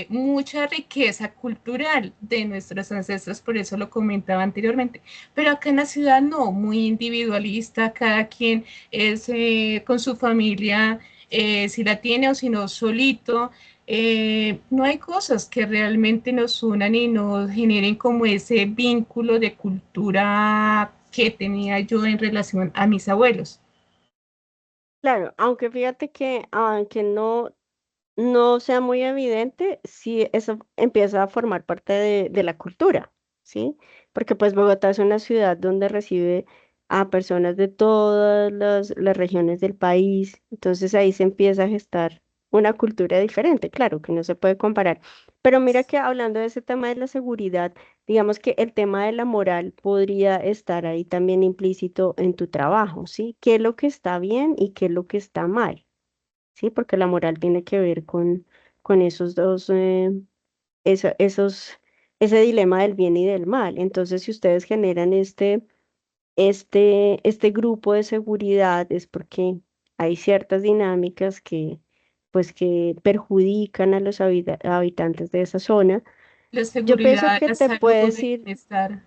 Speaker 2: mucha riqueza cultural de nuestros ancestros, por eso lo comentaba anteriormente, pero acá en la ciudad no, muy individualista, cada quien es con su familia, si la tiene o si no, solito, no hay cosas que realmente nos unan y nos generen como ese vínculo de cultura que tenía yo en relación a mis abuelos.
Speaker 1: Claro, aunque fíjate que aunque no sea muy evidente, sí eso empieza a formar parte de la cultura, ¿sí? Porque pues Bogotá es una ciudad donde recibe a personas de todas las regiones del país, entonces ahí se empieza a gestar una cultura diferente, claro que no se puede comparar. Pero mira que hablando de ese tema de la seguridad, digamos que el tema de la moral podría estar ahí también implícito en tu trabajo, ¿sí? ¿Qué es lo que está bien y qué es lo que está mal? ¿Sí? Porque la moral tiene que ver con esos dos, esos, ese dilema del bien y del mal. Entonces, si ustedes generan este grupo de seguridad, es porque hay ciertas dinámicas pues, que perjudican a los habitantes de esa zona.
Speaker 2: La
Speaker 1: Yo pienso
Speaker 2: seguridad,
Speaker 1: que
Speaker 2: la
Speaker 1: te
Speaker 2: salud,
Speaker 1: puedes
Speaker 2: el
Speaker 1: ir,
Speaker 2: bienestar.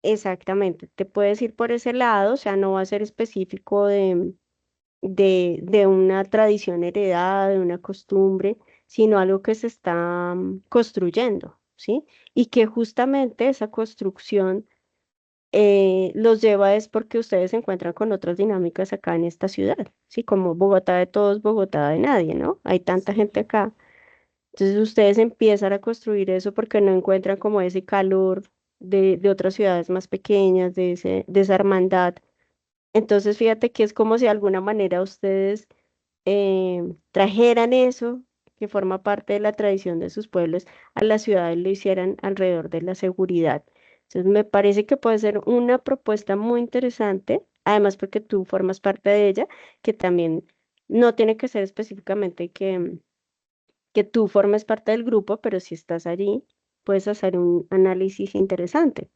Speaker 1: exactamente, te puedes ir por ese lado, o sea, no va a ser específico de una tradición heredada, de una costumbre, sino algo que se está construyendo, ¿sí? Y que justamente esa construcción los lleva es porque ustedes se encuentran con otras dinámicas acá en esta ciudad, ¿sí? Como Bogotá de todos, Bogotá de nadie, ¿no? Hay tanta gente acá. Entonces ustedes empiezan a construir eso porque no encuentran como ese calor de otras ciudades más pequeñas, de esa hermandad. Entonces, fíjate que es como si de alguna manera ustedes trajeran eso, que forma parte de la tradición de sus pueblos, a la ciudad y lo hicieran alrededor de la seguridad. Entonces, me parece que puede ser una propuesta muy interesante, además porque tú formas parte de ella, que también no tiene que ser específicamente que tú formes parte del grupo, pero si estás allí, puedes hacer un análisis interesante.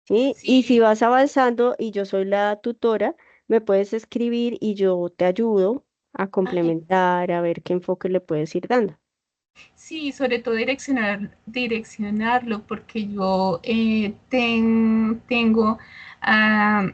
Speaker 1: ¿Sí? Y si
Speaker 2: Sí,
Speaker 1: vas avanzando y yo soy la tutora, me puedes escribir y yo te ayudo a
Speaker 2: ay,
Speaker 1: complementar, a ver qué enfoque le puedes ir dando.
Speaker 2: sí, sobre todo direccionarlo, porque yo tengo, ah,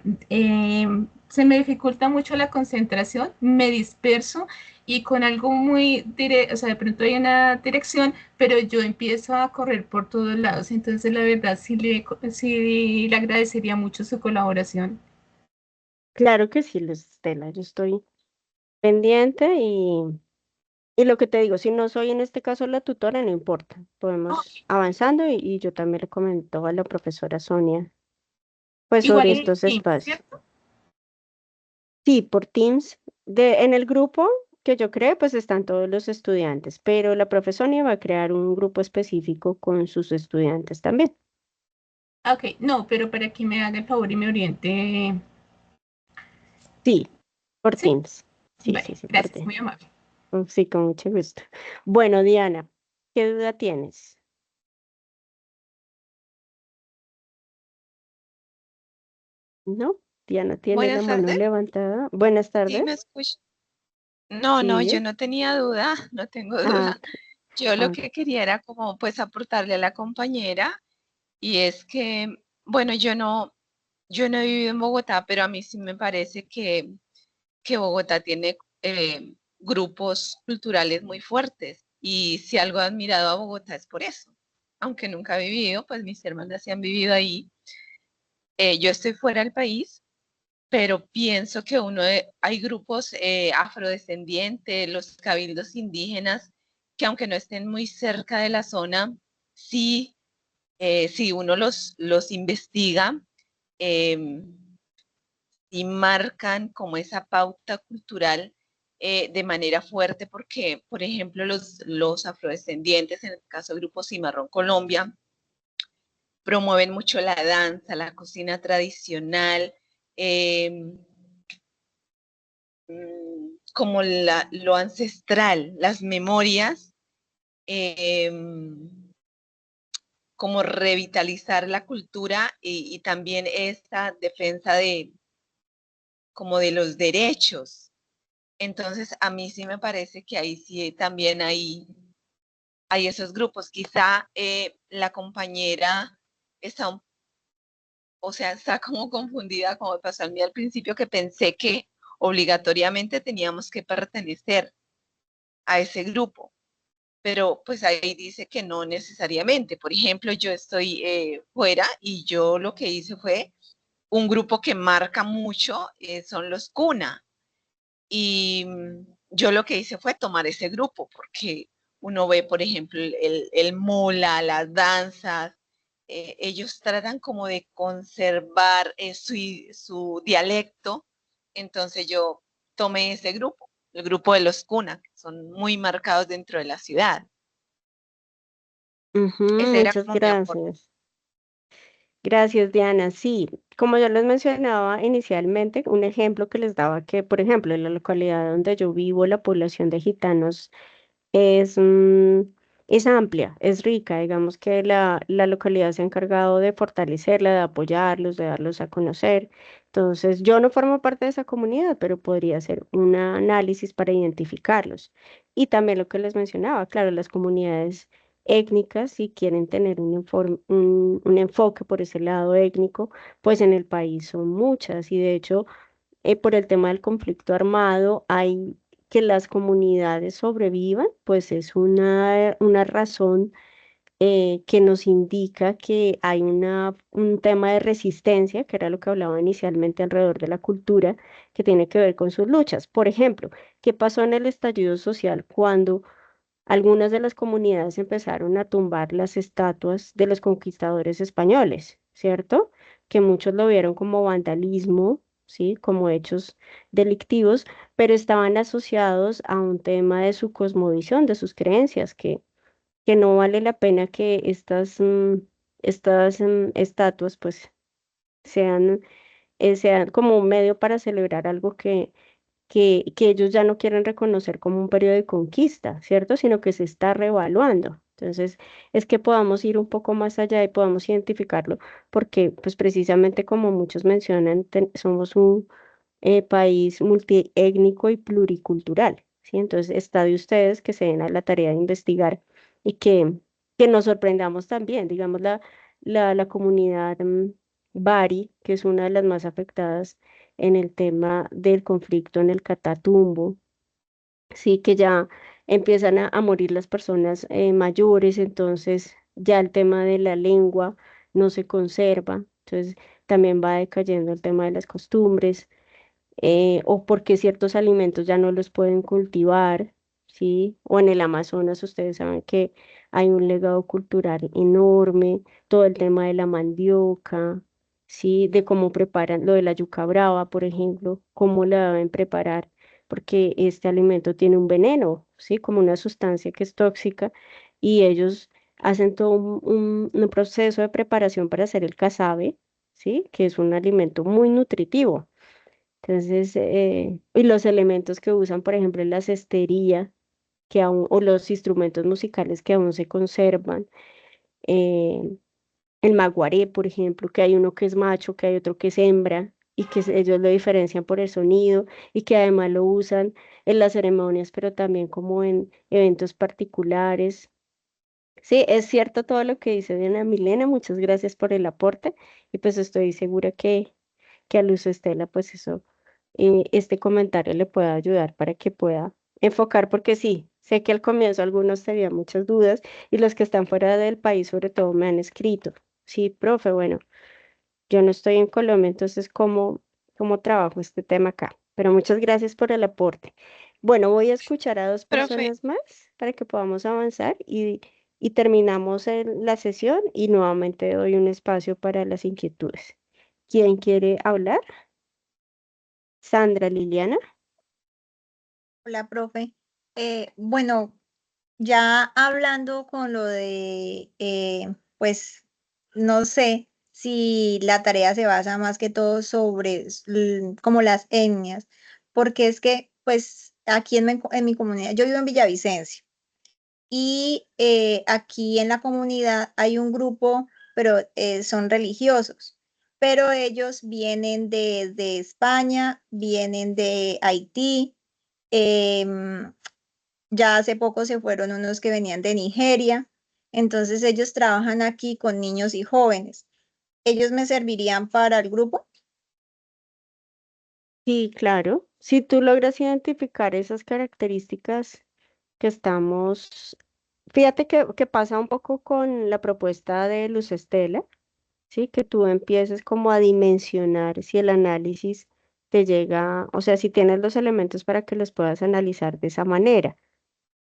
Speaker 2: se me dificulta mucho la concentración, me disperso y con algo muy directo, o sea, de pronto hay una dirección, pero yo empiezo a correr por todos lados, entonces la verdad sí le agradecería mucho su colaboración.
Speaker 1: Claro que sí, Luz Estela, yo estoy pendiente y lo que te digo, si no soy en este caso la tutora, no importa,
Speaker 2: Oh,
Speaker 1: podemos avanzando y yo también le comento a la profesora Sonia, pues
Speaker 2: igual
Speaker 1: sobre
Speaker 2: en
Speaker 1: estos
Speaker 2: Teams,
Speaker 1: espacios.
Speaker 2: ¿cierto?
Speaker 1: Sí, por Teams. En el grupo que yo creé, pues están todos los estudiantes, pero la profesora va a crear un grupo específico con sus estudiantes también.
Speaker 2: Ok, no, pero para que me haga el favor y me oriente,
Speaker 1: Sí, por
Speaker 2: ¿sí?
Speaker 1: Teams. Sí, sí,
Speaker 2: Vale,
Speaker 1: sí, por
Speaker 2: gracias,
Speaker 1: Teams.
Speaker 2: muy amable.
Speaker 1: Sí, con mucho gusto. Bueno, Diana, ¿qué duda tienes? ¿No? Diana tiene la
Speaker 4: Buenas
Speaker 1: mano
Speaker 4: tardes,
Speaker 1: levantada. Buenas
Speaker 4: ¿sí me
Speaker 1: tardes.
Speaker 4: escucha? No, no, yo
Speaker 1: Sí.
Speaker 4: no tenía duda, no tengo
Speaker 1: Ah,
Speaker 4: duda.
Speaker 1: ok,
Speaker 4: Yo lo
Speaker 1: ah, ok.
Speaker 4: que quería era como pues aportarle a la compañera y es que, bueno, yo no he vivido en Bogotá, pero a mí sí me parece que Bogotá tiene grupos culturales muy fuertes y si algo he admirado a Bogotá es por eso. Aunque nunca he vivido, pues mis hermanas sí han vivido ahí. Yo estoy fuera del país, pero pienso que hay grupos afrodescendientes, los cabildos indígenas, que aunque no estén muy cerca de la zona, sí, si uno los investiga, eh, y marcan como esa pauta cultural de manera fuerte, porque, por ejemplo, los afrodescendientes, en el caso del Grupo Cimarrón Colombia, promueven mucho la danza, la cocina tradicional, eh, como lo ancestral, las memorias, eh, como revitalizar la cultura y también esta defensa de como de los derechos. Entonces, a mí sí me parece que ahí sí también hay esos grupos. Quizá la compañera está, o sea, está como confundida, como me pasó a mí al principio, que pensé que obligatoriamente teníamos que pertenecer a ese grupo, pero pues ahí dice que no necesariamente. Por ejemplo, yo estoy fuera y yo lo que hice fue un grupo que marca mucho, son los CUNA. Y yo lo que hice fue tomar ese grupo, porque uno ve, por ejemplo, el mola, las danzas, ellos tratan como de conservar su dialecto, entonces yo tomé ese grupo, el grupo de los Cuna, que son muy marcados dentro de la ciudad.
Speaker 1: Ujú,
Speaker 4: Ese era
Speaker 1: muchas
Speaker 4: como mi aporte.
Speaker 1: gracias. Gracias, Diana. Sí, como yo les mencionaba inicialmente, un ejemplo que les daba que, por ejemplo, en la localidad donde yo vivo, la población de gitanos es, es amplia, es rica. Digamos que la localidad se ha encargado de fortalecerla, de apoyarlos, de darlos a conocer. Entonces, yo no formo parte de esa comunidad, pero podría hacer un análisis para identificarlos. Y también lo que les mencionaba, claro, las comunidades étnicas, si quieren tener un enfoque por ese lado étnico, pues en el país son muchas. Y de hecho, por el tema del conflicto armado, hay que las comunidades sobrevivan, pues es una razón que nos indica que hay un tema de resistencia, que era lo que hablaba inicialmente alrededor de la cultura, que tiene que ver con sus luchas. Por ejemplo, ¿qué pasó en el estallido social cuando algunas de las comunidades empezaron a tumbar las estatuas de los conquistadores españoles, ¿cierto? Que muchos lo vieron como vandalismo, ¿sí? Como hechos delictivos, pero estaban asociados a un tema de su cosmovisión, de sus creencias, que no vale la pena que estas estatuas pues sean, sean como un medio para celebrar algo que ellos ya no quieren reconocer como un periodo de conquista, ¿cierto? Sino que se está reevaluando. Entonces, es que podamos ir un poco más allá y podamos identificarlo, porque pues precisamente como muchos mencionan, somos un país multiétnico y pluricultural, ¿sí? Entonces, está de ustedes que se den a la tarea de investigar y que nos sorprendamos también, digamos, la comunidad Bari, que es una de las más afectadas en el tema del conflicto en el Catatumbo, sí, que ya empiezan a morir las personas mayores, entonces ya el tema de la lengua no se conserva, entonces también va decayendo el tema de las costumbres o porque ciertos alimentos ya no los pueden cultivar, ¿sí? O en el Amazonas, ustedes saben que hay un legado cultural enorme, todo el tema de la mandioca, ¿sí? De cómo preparan lo de la yuca brava, por ejemplo, cómo la deben preparar, porque este alimento tiene un veneno, ¿sí? Como una sustancia que es tóxica y ellos hacen todo un proceso de preparación para hacer el casabe, ¿sí? Que es un alimento muy nutritivo. Entonces, y los elementos que usan, por ejemplo, en la cestería, o los instrumentos musicales que aún se conservan, eh, el maguaré, por ejemplo, que hay uno que es macho, que hay otro que es hembra, y que ellos lo diferencian por el sonido y que además lo usan en las ceremonias, pero también como en eventos particulares. Sí, es cierto todo lo que dice Diana Milena, muchas gracias por el aporte y pues estoy segura que a Luz Estela pues eso, este comentario le pueda ayudar para que pueda enfocar, porque sí, sé que al comienzo algunos tenían muchas dudas y los que están fuera del país sobre todo me han escrito, sí, profe, bueno, yo no estoy en Colombia, entonces ¿cómo trabajo este tema acá? Pero muchas gracias por el aporte. Bueno, voy a escuchar a dos
Speaker 5: Profe,
Speaker 1: personas más para que podamos avanzar y terminamos la sesión y nuevamente doy un espacio para las inquietudes. ¿Quién quiere hablar? Sandra Liliana.
Speaker 6: Hola, profe. Bueno, ya hablando con lo de, pues, no sé si la tarea se basa más que todo sobre como las etnias, porque es que, pues, aquí en mi comunidad, yo vivo en Villavicencio, y aquí en la comunidad hay un grupo, pero son religiosos, pero ellos vienen de España, vienen de Haití. em, ya hace poco se fueron unos que venían de Nigeria. Entonces ellos trabajan aquí con niños y jóvenes. ¿Ellos me servirían para el grupo?
Speaker 1: Sí, claro. Si tú logras identificar esas características que estamos, fíjate que pasa un poco con la propuesta de Luz Estela, ¿sí? Que tú empieces como a dimensionar si el análisis te llega, o sea, si tienes los elementos para que los puedas analizar de esa manera.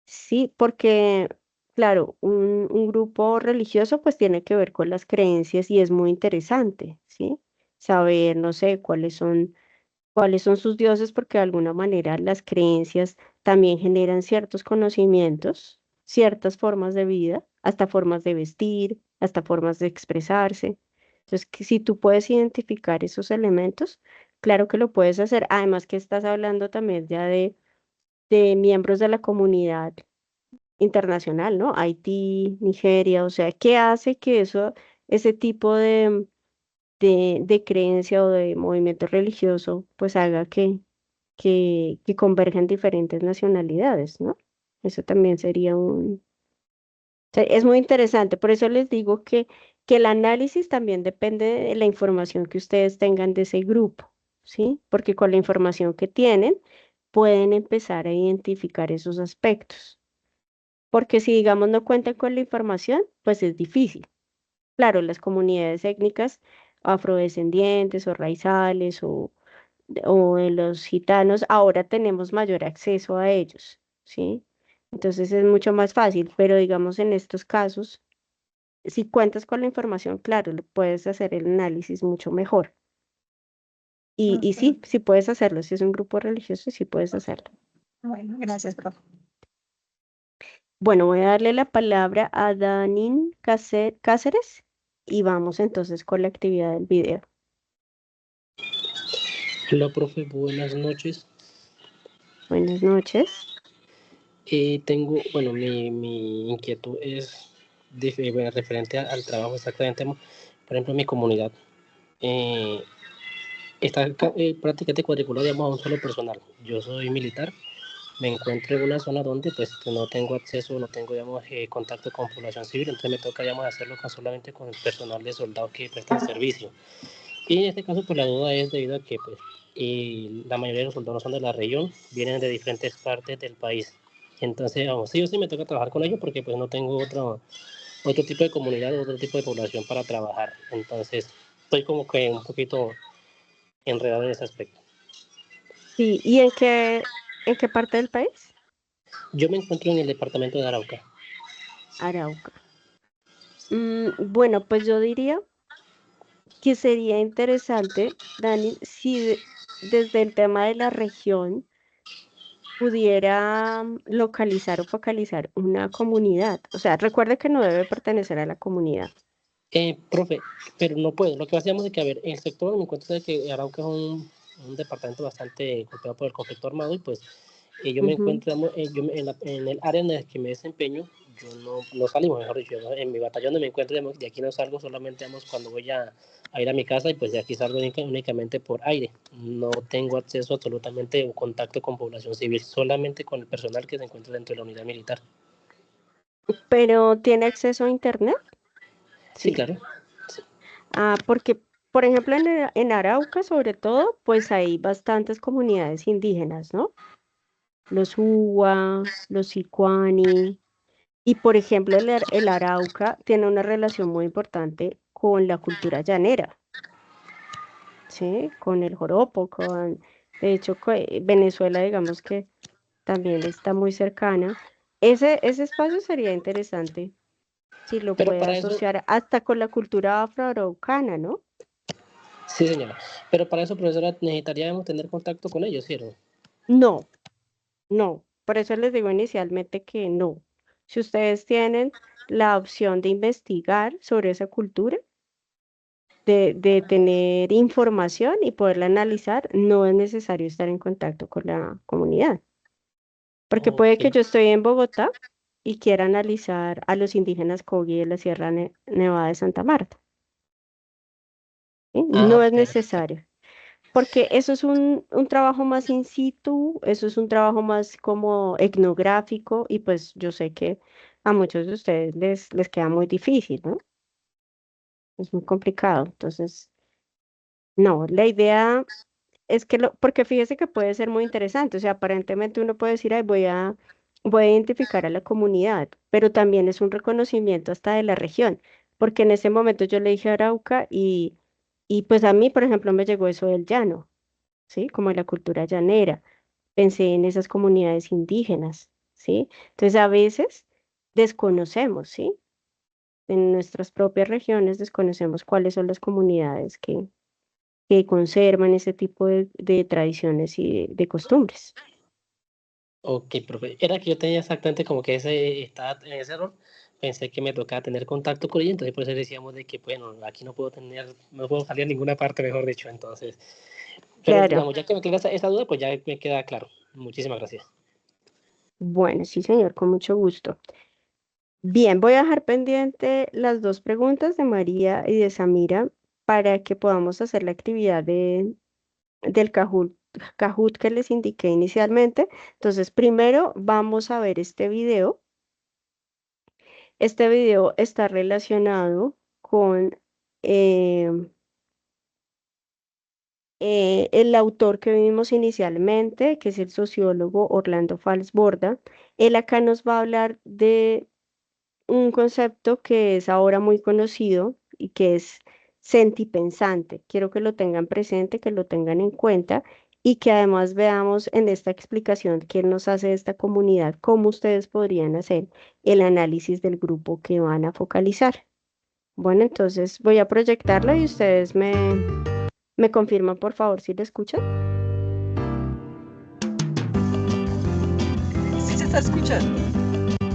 Speaker 1: Sí, porque, claro, un grupo religioso pues tiene que ver con las creencias y es muy interesante, ¿sí? Saber, no sé, cuáles son sus dioses, porque de alguna manera las creencias también generan ciertos conocimientos, ciertas formas de vida, hasta formas de vestir, hasta formas de expresarse. Entonces, que si tú puedes identificar esos elementos, claro que lo puedes hacer. Además que estás hablando también ya de miembros de la comunidad internacional, ¿no? Haití, Nigeria, o sea, ¿qué hace que ese tipo de creencia o de movimiento religioso, pues haga que converjan diferentes nacionalidades, ¿no? Eso también sería es muy interesante, por eso les digo que el análisis también depende de la información que ustedes tengan de ese grupo, ¿sí? Porque con la información que tienen, pueden empezar a identificar esos aspectos. Porque si, digamos, no cuentan con la información, pues es difícil. Claro, las comunidades étnicas afrodescendientes o raizales o de los gitanos, ahora tenemos mayor acceso a ellos, ¿sí? Entonces es mucho más fácil, pero digamos en estos casos, si cuentas con la información, claro, le puedes hacer el análisis mucho mejor. Y
Speaker 6: Ujú.
Speaker 1: sí, sí puedes hacerlo, si es un grupo religioso, sí puedes hacerlo.
Speaker 6: Bueno, gracias, profe.
Speaker 1: Bueno, voy a darle la palabra a Danin Cáceres y vamos entonces con la actividad del video.
Speaker 7: Hola, profe, buenas noches.
Speaker 1: Buenas noches.
Speaker 7: Tengo, bueno, mi inquietud es bueno, referente al trabajo exactamente, por ejemplo, en mi comunidad. Está prácticamente cuadriculado, digamos, a un solo personal. Yo soy militar, me encuentro en una zona donde pues no tengo acceso, no tengo, digamos, contacto con población civil, entonces me toca, digamos, hacerlo solamente con el personal de soldados que prestan servicio. Y en este caso, pues la duda es debido a que pues, la mayoría de los soldados son de la región, vienen de diferentes partes del país. Entonces, vamos, sí o sí me toca trabajar con ellos porque pues no tengo otro tipo de comunidad, otro tipo de población para trabajar. Entonces, estoy como que un poquito enredado en ese aspecto.
Speaker 1: Sí, ¿y en qué parte del país?
Speaker 7: Yo me encuentro en el departamento de Arauca.
Speaker 1: Arauca. Bueno, pues yo diría que sería interesante, Dani, si desde el tema de la región pudiera localizar o focalizar una comunidad. O sea, recuerde que no debe pertenecer a la comunidad.
Speaker 7: Profe, pero no puedo. Lo que hacíamos es que, a ver, el sector me encuentro de que Arauca es un departamento bastante golpeado por el conflicto armado y pues Yo me encuentro, en el área en la que me desempeño, yo no salimos, mejor dicho, en mi batallón donde me encuentro, de aquí no salgo solamente cuando voy a ir a mi casa, y pues de aquí salgo únicamente por aire. No tengo acceso absolutamente o contacto con población civil, solamente con el personal que se encuentra dentro de la unidad militar.
Speaker 1: ¿Pero tiene acceso a internet?
Speaker 7: Sí, claro. Sí.
Speaker 1: Porque, por ejemplo, en Arauca, sobre todo, pues hay bastantes comunidades indígenas, ¿no? Los Uwa, los Sicuani. Y, por ejemplo, el Arauca tiene una relación muy importante con la cultura llanera, ¿sí? Con el joropo, de hecho, Venezuela, digamos que también está muy cercana. Ese espacio sería interesante si lo
Speaker 7: Pero
Speaker 1: puede
Speaker 7: para eso,
Speaker 1: asociar hasta con la cultura afroaraucana, ¿no?
Speaker 7: sí, señora. Pero para eso, profesora, necesitaríamos tener contacto con ellos, ¿cierto?
Speaker 1: No, no. Por eso les digo inicialmente que no. Si ustedes tienen la opción de investigar sobre esa cultura, de tener información y poderla analizar, no es necesario estar en contacto con la comunidad. Porque puede que
Speaker 7: Ok.
Speaker 1: yo estoy en Bogotá y quiera analizar a los indígenas Kogi de la Sierra Nevada de Santa Marta. ¿Sí? No es
Speaker 7: Perfecto.
Speaker 1: necesario. Porque eso es un trabajo más in situ, eso es un trabajo más como etnográfico, y pues yo sé que a muchos de ustedes les queda muy difícil, ¿no? Es muy complicado. Entonces, no, la idea es que porque fíjese que puede ser muy interesante, o sea, aparentemente uno puede decir, ay, voy a identificar a la comunidad, pero también es un reconocimiento hasta de la región, porque en ese momento yo le dije Arauca y pues a mí, por ejemplo, me llegó eso del llano, ¿sí? Como de la cultura llanera, pensé en esas comunidades indígenas, ¿sí? Entonces a veces desconocemos, ¿sí? En nuestras propias regiones desconocemos cuáles son las comunidades que conservan ese tipo de tradiciones y de costumbres.
Speaker 7: Ok, profe. Era que yo tenía exactamente como que estaba en ese error. Pensé que me tocaba tener contacto con ella, entonces por eso decíamos de que, bueno, aquí no puedo salir a ninguna parte, mejor dicho, entonces. Pero
Speaker 1: Claro.
Speaker 7: digamos, ya que me queda esa duda, pues ya me queda claro. Muchísimas gracias.
Speaker 1: Bueno, sí, señor, con mucho gusto. Bien, voy a dejar pendiente las dos preguntas de María y de Samira para que podamos hacer la actividad del Kahoot que les indiqué inicialmente. Entonces, primero vamos a ver este video. Este video está relacionado con em, el autor que vimos inicialmente, que es el sociólogo Orlando Falsborda. Él acá nos va a hablar de un concepto que es ahora muy conocido y que es sentipensante. Quiero que lo tengan presente, que lo tengan en cuenta y que además veamos en esta explicación que él nos hace de esta comunidad, cómo ustedes podrían hacer el análisis del grupo que van a focalizar. Bueno, entonces voy a proyectarlo y ustedes me confirman, por favor, si lo escuchan.
Speaker 5: Sí se está escuchando.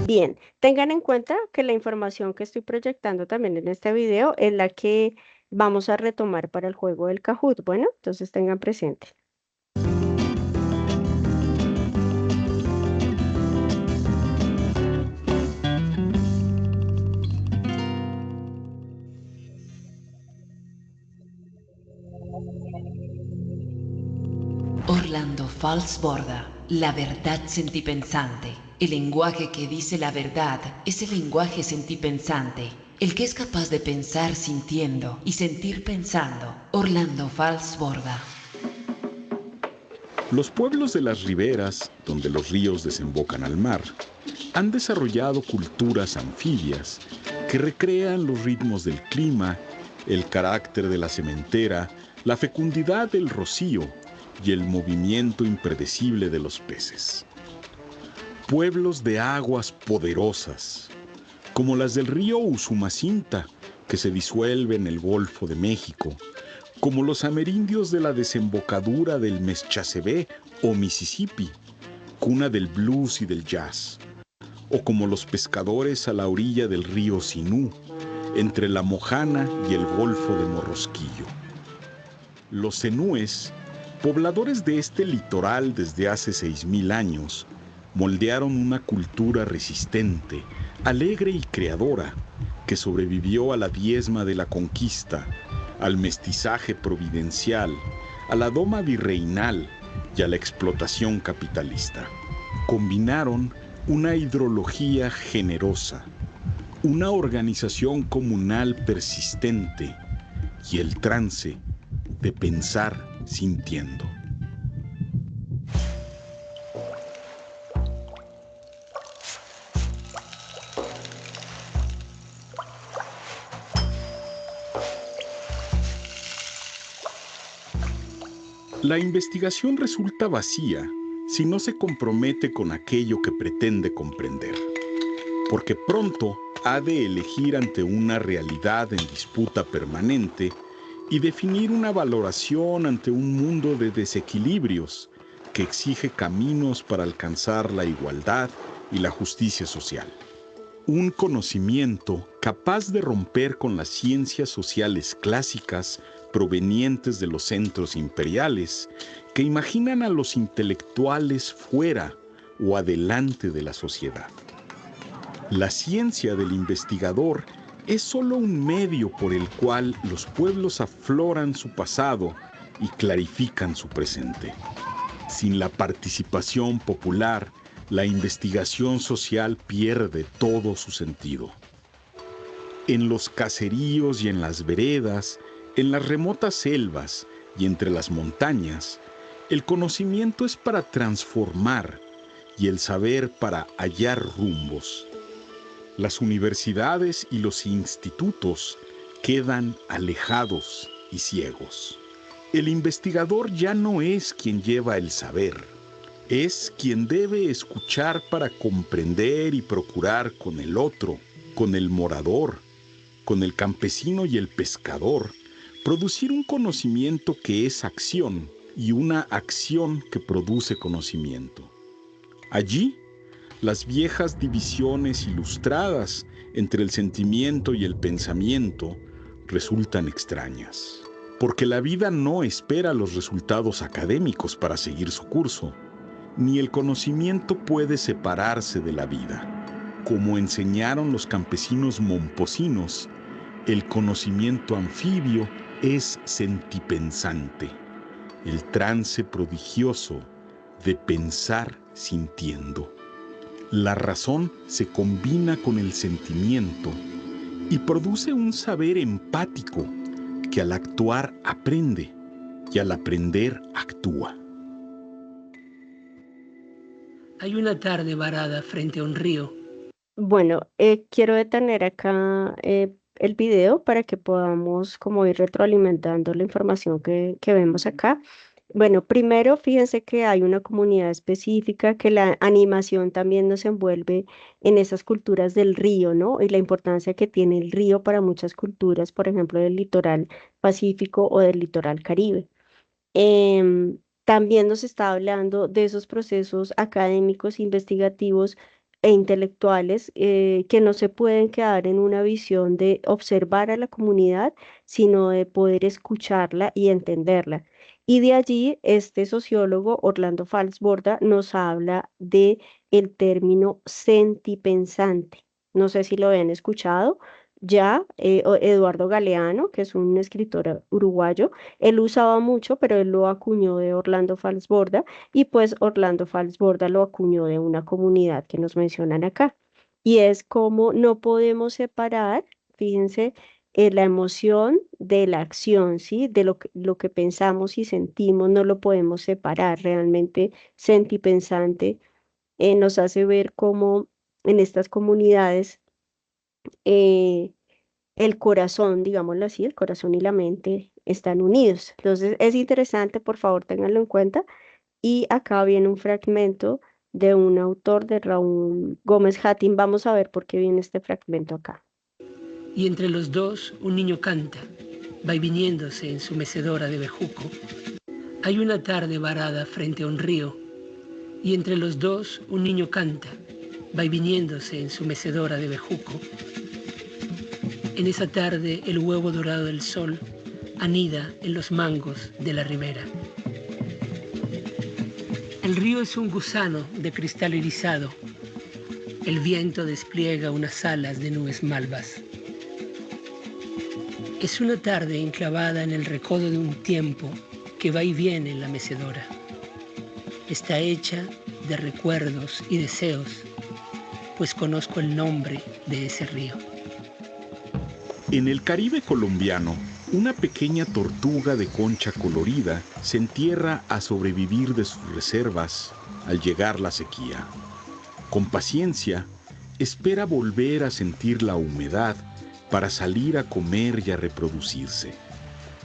Speaker 1: Bien, tengan en cuenta que la información que estoy proyectando también en este video es la que vamos a retomar para el juego del Kahoot. Bueno, entonces tengan presente.
Speaker 8: Orlando Falsborda, la verdad sentipensante. El lenguaje que dice la verdad es el lenguaje sentipensante. El que es capaz de pensar sintiendo y sentir pensando. Orlando Falsborda.
Speaker 9: Los pueblos de las riberas, donde los ríos desembocan al mar, han desarrollado culturas anfibias que recrean los ritmos del clima, el carácter de la sementera, la fecundidad del rocío y el movimiento impredecible de los peces. Pueblos de aguas poderosas, como las del río Usumacinta, que se disuelve en el Golfo de México, como los amerindios de la desembocadura del Meschacebé o Mississippi, cuna del blues y del jazz, o como los pescadores a la orilla del río Sinú, entre la Mojana y el Golfo de Morrosquillo. Los zenúes pobladores de este litoral desde hace 6.000 años moldearon una cultura resistente, alegre y creadora, que sobrevivió a la diezma de la conquista, al mestizaje providencial, a la doma virreinal y a la explotación capitalista. Combinaron una hidrología generosa, una organización comunal persistente y el trance de pensar sintiendo. La investigación resulta vacía si no se compromete con aquello que pretende comprender, porque pronto ha de elegir ante una realidad en disputa permanente y definir una valoración ante un mundo de desequilibrios que exige caminos para alcanzar la igualdad y la justicia social. Un conocimiento capaz de romper con las ciencias sociales clásicas provenientes de los centros imperiales que imaginan a los intelectuales fuera o adelante de la sociedad. La ciencia del investigador es solo un medio por el cual los pueblos afloran su pasado y clarifican su presente. Sin la participación popular, la investigación social pierde todo su sentido. En los caseríos y en las veredas, en las remotas selvas y entre las montañas, el conocimiento es para transformar y el saber para hallar rumbos. Las universidades y los institutos quedan alejados y ciegos. El investigador ya no es quien lleva el saber, es quien debe escuchar para comprender y procurar con el otro, con el morador, con el campesino y el pescador, producir un conocimiento que es acción y una acción que produce conocimiento. Allí, las viejas divisiones ilustradas entre el sentimiento y el pensamiento resultan extrañas, porque la vida no espera los resultados académicos para seguir su curso, ni el conocimiento puede separarse de la vida. Como enseñaron los campesinos momposinos, el conocimiento anfibio es sentipensante, el trance prodigioso de pensar sintiendo. La razón se combina con el sentimiento y produce un saber empático que al actuar aprende y al aprender actúa.
Speaker 5: Hay una tarde varada frente a un río.
Speaker 1: Bueno, quiero detener acá el video para que podamos como ir retroalimentando la información que vemos acá. Bueno, primero fíjense que hay una comunidad específica, que la animación también nos envuelve en esas culturas del río, ¿no? Y la importancia que tiene el río para muchas culturas, por ejemplo, del litoral pacífico o del litoral caribe. También nos está hablando de esos procesos académicos, investigativos e intelectuales que no se pueden quedar en una visión de observar a la comunidad, sino de poder escucharla y entenderla. Y de allí, este sociólogo, Orlando Falsborda, nos habla de el término sentipensante. No sé si lo habían escuchado ya, Eduardo Galeano, que es un escritor uruguayo, él usaba mucho, pero él lo acuñó de Orlando Falsborda y pues Orlando Falsborda lo acuñó de una comunidad que nos mencionan acá. Y es como no podemos separar, fíjense, la emoción de la acción, ¿sí? De lo que pensamos y sentimos, no lo podemos separar. Realmente sentipensante nos hace ver cómo en estas comunidades eh, el corazón, digámoslo así, el corazón y la mente están unidos. Entonces es interesante, por favor, ténganlo en cuenta. Y acá viene un fragmento de un autor, de Raúl Gómez Hattin. Vamos a ver por qué viene este fragmento acá.
Speaker 5: Y entre los dos un niño canta, va y viniéndose en su mecedora de bejuco. Hay una tarde varada frente a un río, y entre los dos un niño canta, va y viniéndose en su mecedora de bejuco. En esa tarde el huevo dorado del sol anida en los mangos de la ribera. El río es un gusano de cristal irisado. El viento despliega unas alas de nubes malvas. Es una tarde enclavada en el recodo de un tiempo que va y viene en la mecedora. Está hecha de recuerdos y deseos, pues conozco el nombre de ese río.
Speaker 9: En el Caribe colombiano, una pequeña tortuga de concha colorida se entierra a sobrevivir de sus reservas al llegar la sequía. Con paciencia, espera volver a sentir la humedad para salir a comer y a reproducirse.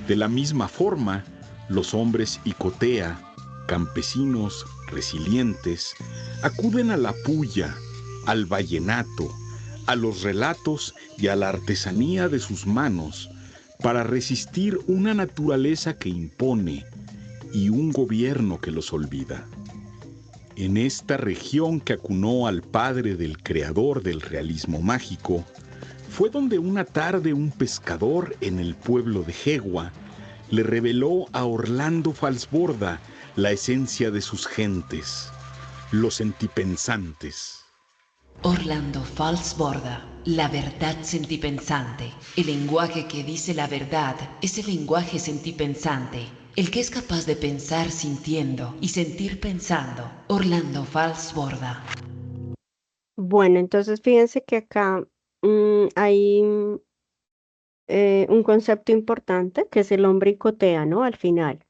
Speaker 9: De la misma forma, los hombres icotea, campesinos resilientes, acuden a la puya, al vallenato, a los relatos y a la artesanía de sus manos para resistir una naturaleza que impone y un gobierno que los olvida. En esta región que acunó al padre del creador del realismo mágico, fue donde una tarde un pescador en el pueblo de Jegua le reveló a Orlando Falsborda la esencia de sus gentes, los sentipensantes.
Speaker 8: Orlando Falsborda, la verdad sentipensante. El lenguaje que dice la verdad es el lenguaje sentipensante. El que es capaz de pensar sintiendo y sentir pensando. Orlando Falsborda.
Speaker 1: Bueno, entonces fíjense que acá hay un concepto importante que es el hombre icotea, ¿no? Al final.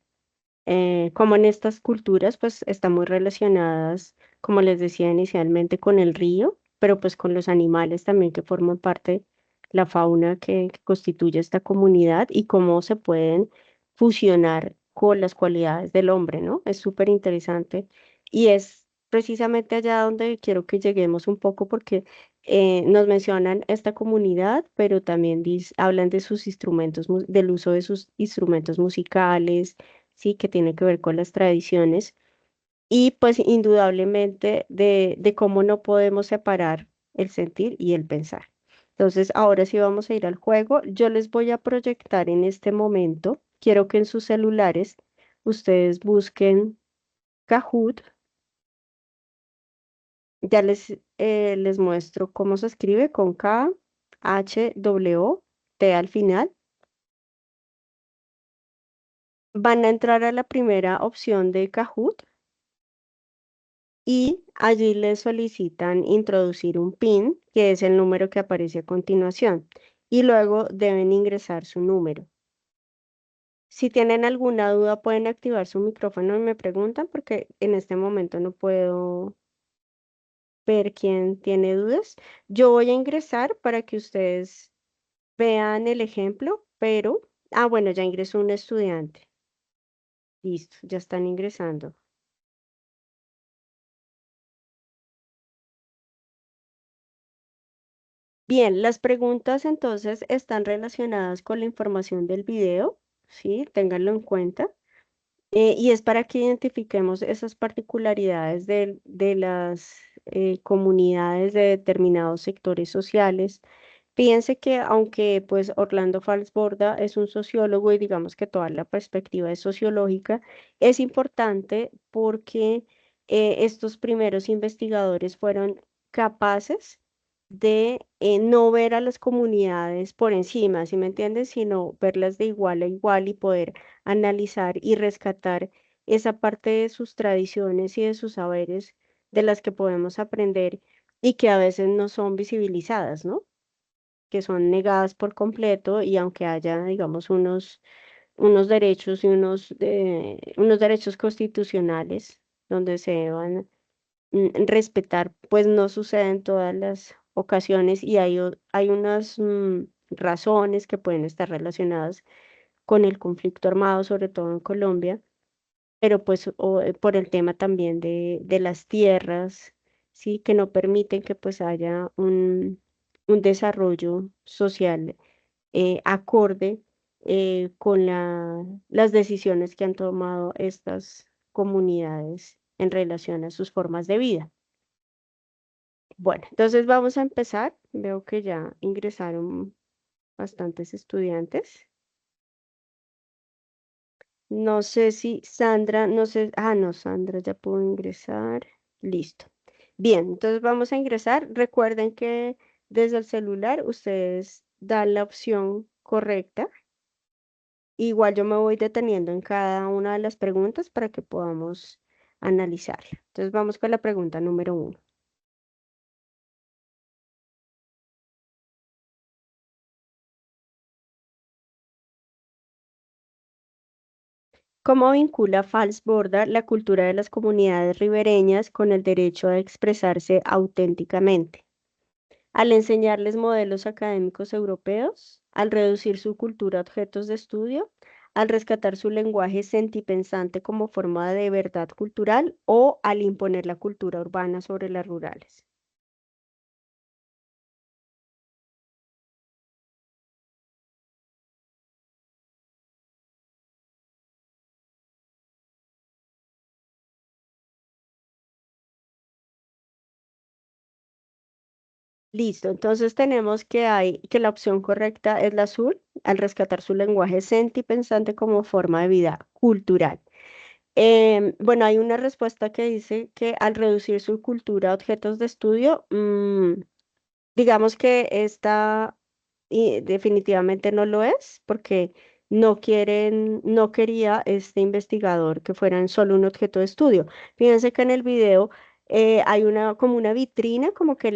Speaker 1: Como en estas culturas, pues están muy relacionadas, como les decía inicialmente, con el río, pero pues con los animales también que forman parte, la fauna que constituye esta comunidad y cómo se pueden fusionar con las cualidades del hombre, ¿no? Es súper interesante y es precisamente allá donde quiero que lleguemos un poco porque nos mencionan esta comunidad, pero también hablan de sus instrumentos, del uso de sus instrumentos musicales, sí, que tiene que ver con las tradiciones y pues indudablemente de cómo no podemos separar el sentir y el pensar. Entonces, ahora sí vamos a ir al juego. Yo les voy a proyectar en este momento. Quiero que en sus celulares ustedes busquen Kahoot. Ya les muestro cómo se escribe con K, H, W, T al final. Van a entrar a la primera opción de Kahoot y allí les solicitan introducir un PIN, que es el número que aparece a continuación, y luego deben ingresar su número. Si tienen alguna duda, pueden activar su micrófono y me preguntan, porque en este momento no puedo ver quién tiene dudas. Yo voy a ingresar para que ustedes vean el ejemplo, pero, bueno, ya ingresó un estudiante. Listo, ya están ingresando. Bien, las preguntas entonces están relacionadas con la información del video, ¿sí? Ténganlo en cuenta. Y es para que identifiquemos esas particularidades de las comunidades de determinados sectores sociales. Fíjense que aunque pues Orlando Falsborda es un sociólogo y digamos que toda la perspectiva es sociológica, es importante porque estos primeros investigadores fueron capaces de no ver a las comunidades por encima, ¿sí me entiendes? Sino verlas de igual a igual y poder analizar y rescatar esa parte de sus tradiciones y de sus saberes de las que podemos aprender y que a veces no son visibilizadas, ¿no? Que son negadas por completo y aunque haya, digamos, unos derechos y unos derechos constitucionales donde se deban respetar, pues no sucede en todas las ocasiones y hay unas razones que pueden estar relacionadas con el conflicto armado, sobre todo en Colombia, pero pues por el tema también de las tierras, sí, que no permiten que pues haya un desarrollo social acorde con las decisiones que han tomado estas comunidades en relación a sus formas de vida. Bueno, entonces vamos a empezar. Veo que ya ingresaron bastantes estudiantes. No sé si Sandra, no sé, no, Sandra ya pudo ingresar. Listo. Bien, entonces vamos a ingresar. Recuerden que desde el celular ustedes dan la opción correcta. Igual yo me voy deteniendo en cada una de las preguntas para que podamos analizarla. Entonces vamos con la pregunta número 1. ¿Cómo vincula Falsborda la cultura de las comunidades ribereñas con el derecho a expresarse auténticamente? Al enseñarles modelos académicos europeos, al reducir su cultura a objetos de estudio, al rescatar su lenguaje sentipensante como forma de verdad cultural o al imponer la cultura urbana sobre las rurales. Listo, entonces tenemos que la opción correcta es la azul, al rescatar su lenguaje sentipensante como forma de vida cultural. Bueno, hay una respuesta que dice que al reducir su cultura a objetos de estudio, digamos que esta definitivamente no lo es, porque no quería este investigador que fueran solo un objeto de estudio. Fíjense que en el video hay como una vitrina, como que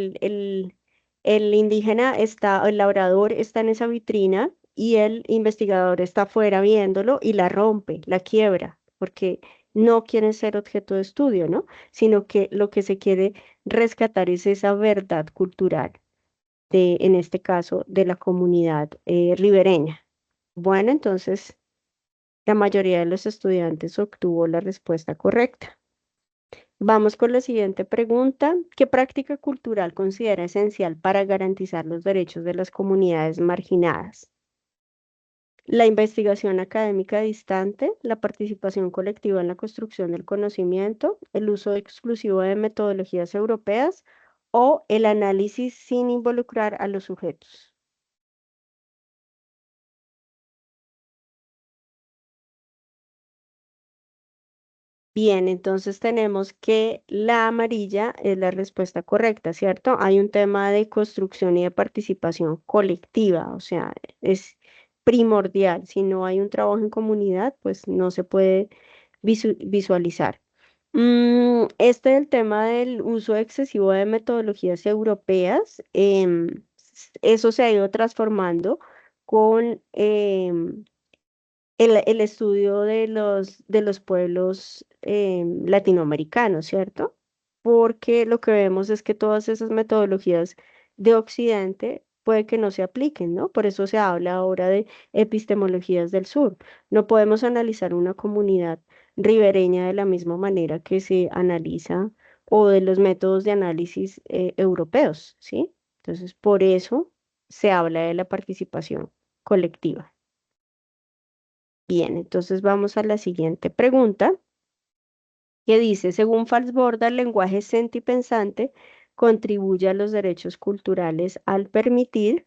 Speaker 1: el indígena está, el labrador está en esa vitrina y el investigador está afuera viéndolo y la rompe, la quiebra, porque no quieren ser objeto de estudio, ¿no? Sino que lo que se quiere rescatar es esa verdad cultural en este caso, de la comunidad ribereña. Bueno, entonces la mayoría de los estudiantes obtuvo la respuesta correcta. Vamos con la siguiente pregunta. ¿Qué práctica cultural considera esencial para garantizar los derechos de las comunidades marginadas? La investigación académica distante, la participación colectiva en la construcción del conocimiento, el uso exclusivo de metodologías europeas o el análisis sin involucrar a los sujetos. Bien, entonces tenemos que la amarilla es la respuesta correcta, ¿cierto? Hay un tema de construcción y de participación colectiva, o sea, es primordial. Si no hay un trabajo en comunidad, pues no se puede visualizar. Este del tema del uso excesivo de metodologías europeas, eso se ha ido transformando con el estudio de los pueblos latinoamericanos, ¿cierto? Porque lo que vemos es que todas esas metodologías de Occidente puede que no se apliquen, ¿no? Por eso se habla ahora de epistemologías del sur. No podemos analizar una comunidad ribereña de la misma manera que se analiza o de los métodos de análisis europeos, ¿sí? Entonces, por eso se habla de la participación colectiva. Bien, entonces vamos a la siguiente pregunta, que dice, según Falsborda, el lenguaje sentipensante contribuye a los derechos culturales al permitir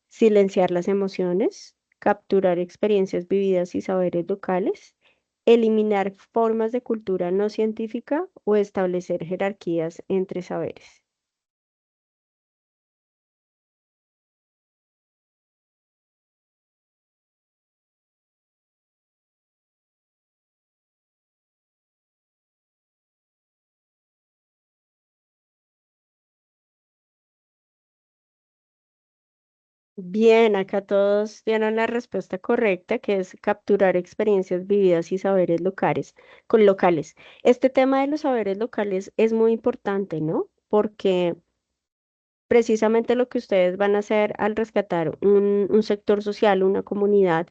Speaker 1: silenciar las emociones, capturar experiencias vividas y saberes locales, eliminar formas de cultura no científica o establecer jerarquías entre saberes. Bien, acá todos dieron la respuesta correcta, que es capturar experiencias vividas y saberes locales, con locales. Este tema de los saberes locales es muy importante, ¿no? Porque precisamente lo que ustedes van a hacer al rescatar un sector social, una comunidad,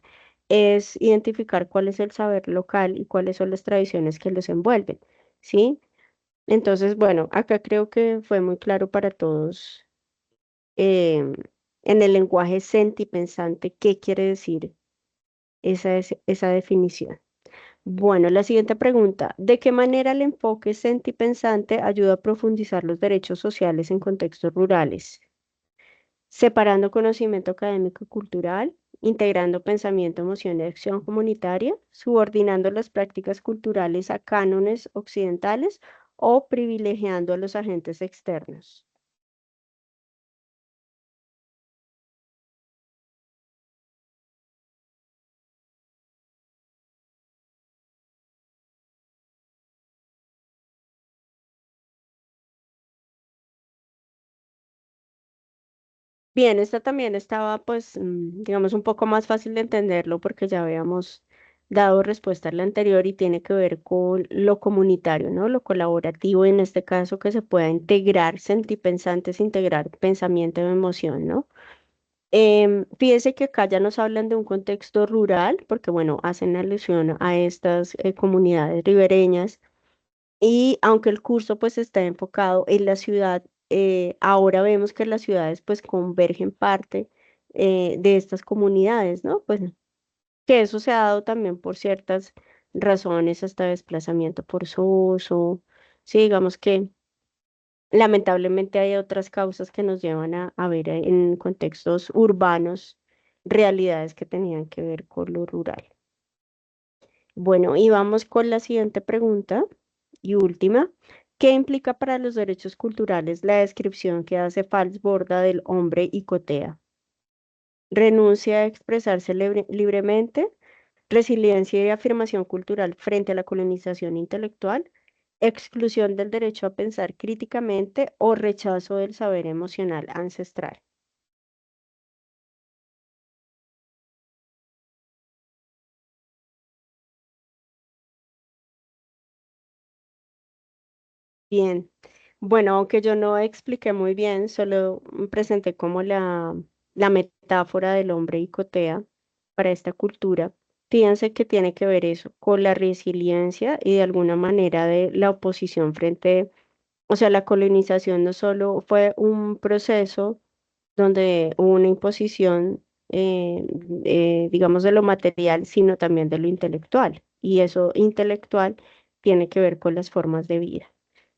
Speaker 1: es identificar cuál es el saber local y cuáles son las tradiciones que los envuelven, ¿sí? Entonces, bueno, acá creo que fue muy claro para todos em, en el lenguaje sentipensante qué quiere decir esa definición. Bueno, la siguiente pregunta, ¿de qué manera el enfoque sentipensante ayuda a profundizar los derechos sociales en contextos rurales? Separando conocimiento académico y cultural, integrando pensamiento, emoción y acción comunitaria, subordinando las prácticas culturales a cánones occidentales o privilegiando a los agentes externos. Bien, esta también estaba, pues, digamos, un poco más fácil de entenderlo porque ya habíamos dado respuesta a la anterior y tiene que ver con lo comunitario, ¿no? Lo colaborativo, en este caso, que se pueda integrar sentipensantes, integrar pensamiento y emoción, ¿no? Fíjese que acá ya nos hablan de un contexto rural, porque, bueno, hacen alusión a estas comunidades ribereñas y aunque el curso pues está enfocado en la ciudad, ahora vemos que las ciudades pues convergen parte de estas comunidades, ¿no? Pues que eso se ha dado también por ciertas razones, hasta desplazamiento forzoso, sí, digamos que lamentablemente hay otras causas que nos llevan a ver en contextos urbanos realidades que tenían que ver con lo rural. Bueno, y vamos con la siguiente pregunta y última. ¿Qué implica para los derechos culturales la descripción que hace Falsborda del hombre icotea? Renuncia a expresarse libremente, resiliencia y afirmación cultural frente a la colonización intelectual, exclusión del derecho a pensar críticamente o rechazo del saber emocional ancestral. Bien, bueno, aunque yo no expliqué muy bien, solo presenté como la metáfora del hombre icotea para esta cultura. Fíjense que tiene que ver eso con la resiliencia y de alguna manera de la oposición frente, o sea, la colonización no solo fue un proceso donde hubo una imposición, digamos, de lo material, sino también de lo intelectual. Y eso intelectual tiene que ver con las formas de vida.